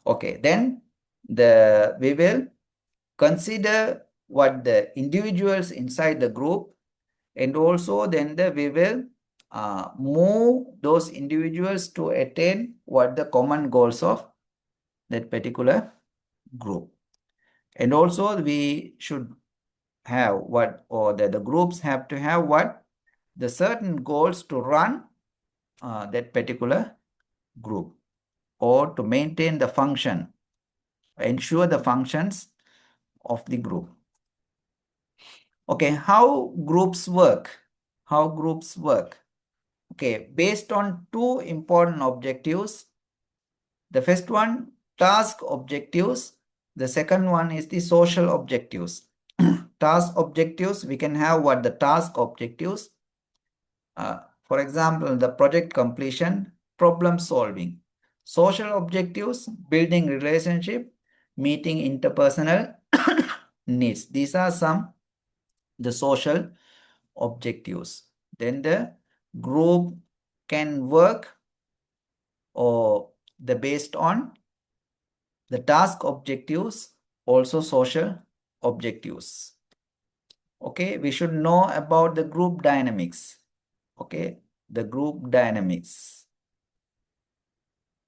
Okay, then we will consider what the individuals inside the group, and also then we will move those individuals to attain what the common goals of that particular group. And also we should have what, or the groups have to have what, the certain goals to run that particular group, or to maintain the function, ensure the functions of the group. Okay, how groups work? Okay, based on two important objectives. The first one, task objectives. The second one is the social objectives. Task objectives, we can have what the task objectives. For example, the project completion, problem solving. Social objectives, building relationship, meeting interpersonal needs. These are some the social objectives. Then the group can work or based on the task objectives, also social objectives. Okay, we should know about the group dynamics. Okay, the group dynamics.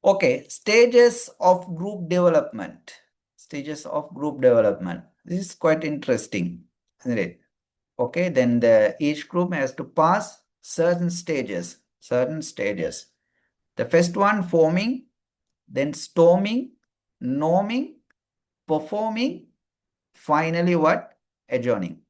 Okay, stages of group development. Stages of group development. This is quite interesting, isn't it? Okay, then each group has to pass certain stages. The first one, forming, then storming, norming, performing, finally what? Adjourning.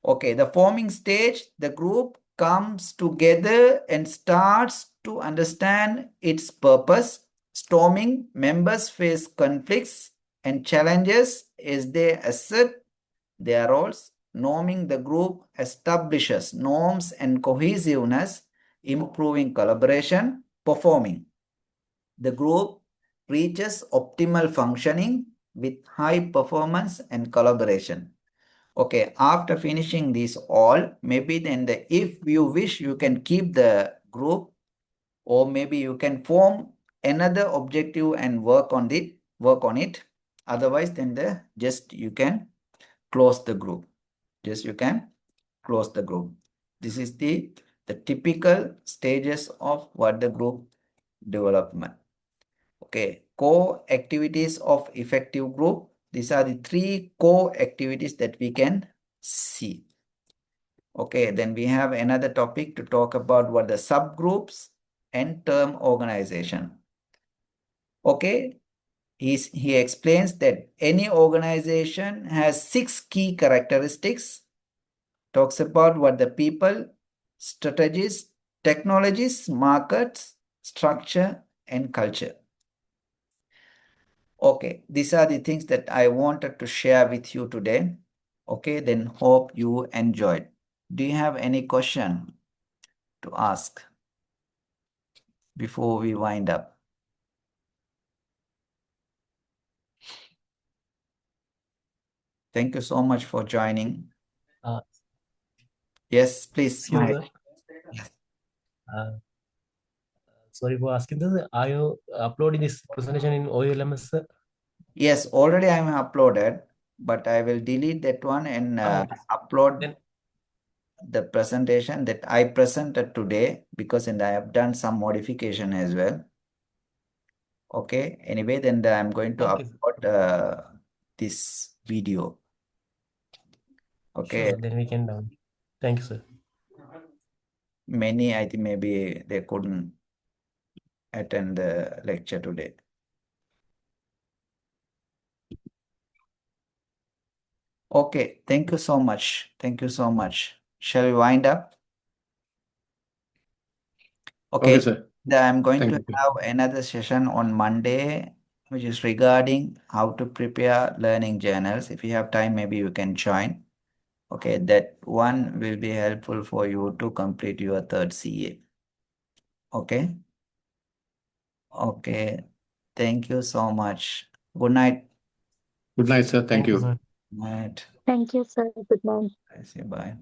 Okay, the forming stage, the group comes together and starts to understand its purpose. Storming, members face conflicts and challenges as they assert their roles. Norming, the group establishes norms and cohesiveness, improving collaboration. Performing, the group reaches optimal functioning with high performance and collaboration. Okay, after finishing these all, maybe then if you wish, you can keep the group, or maybe you can form another objective and work on it. Otherwise, then you can close the group. You can close the group. This is the typical stages of what the group development. Okay, core activities of effective group. These are the three core activities that we can see. Okay, then we have another topic to talk about what the subgroups and term organization. Okay, he explains that any organization has 6 key characteristics. Talks about what the people, strategies, technologies, markets, structure, and culture. Okay, these are the things that I wanted to share with you today. Okay, then hope you enjoyed. Do you have any question to ask before we wind up? Thank you so much for joining. Uh, Yes, please. Excuse Mahek. me. Yes. Sorry for asking this. Are you uploading this presentation in OLMS? Yes, already I am uploaded. but I will delete that one and Okay. upload Then the presentation that I presented today, because and I have done some modification as well. Okay. Anyway, then I'm going to okay, sir. upload this video. Okay. Sure. Then we can down. Thank you, sir. Many, I think maybe they couldn't attend the lecture today. Okay. Thank you so much. Thank you so much. Shall we wind up? Okay, Okay. sir. I'm going Thank to you. have another session on Monday, which is regarding how to prepare learning journals. If you have time, maybe you can join. Okay, that one will be helpful for you to complete your third CA. Okay. Okay. Thank you so much. Good night. Good night, sir. Thank Thank you, you. sir. Night. Thank you, sir. Good night. I say bye.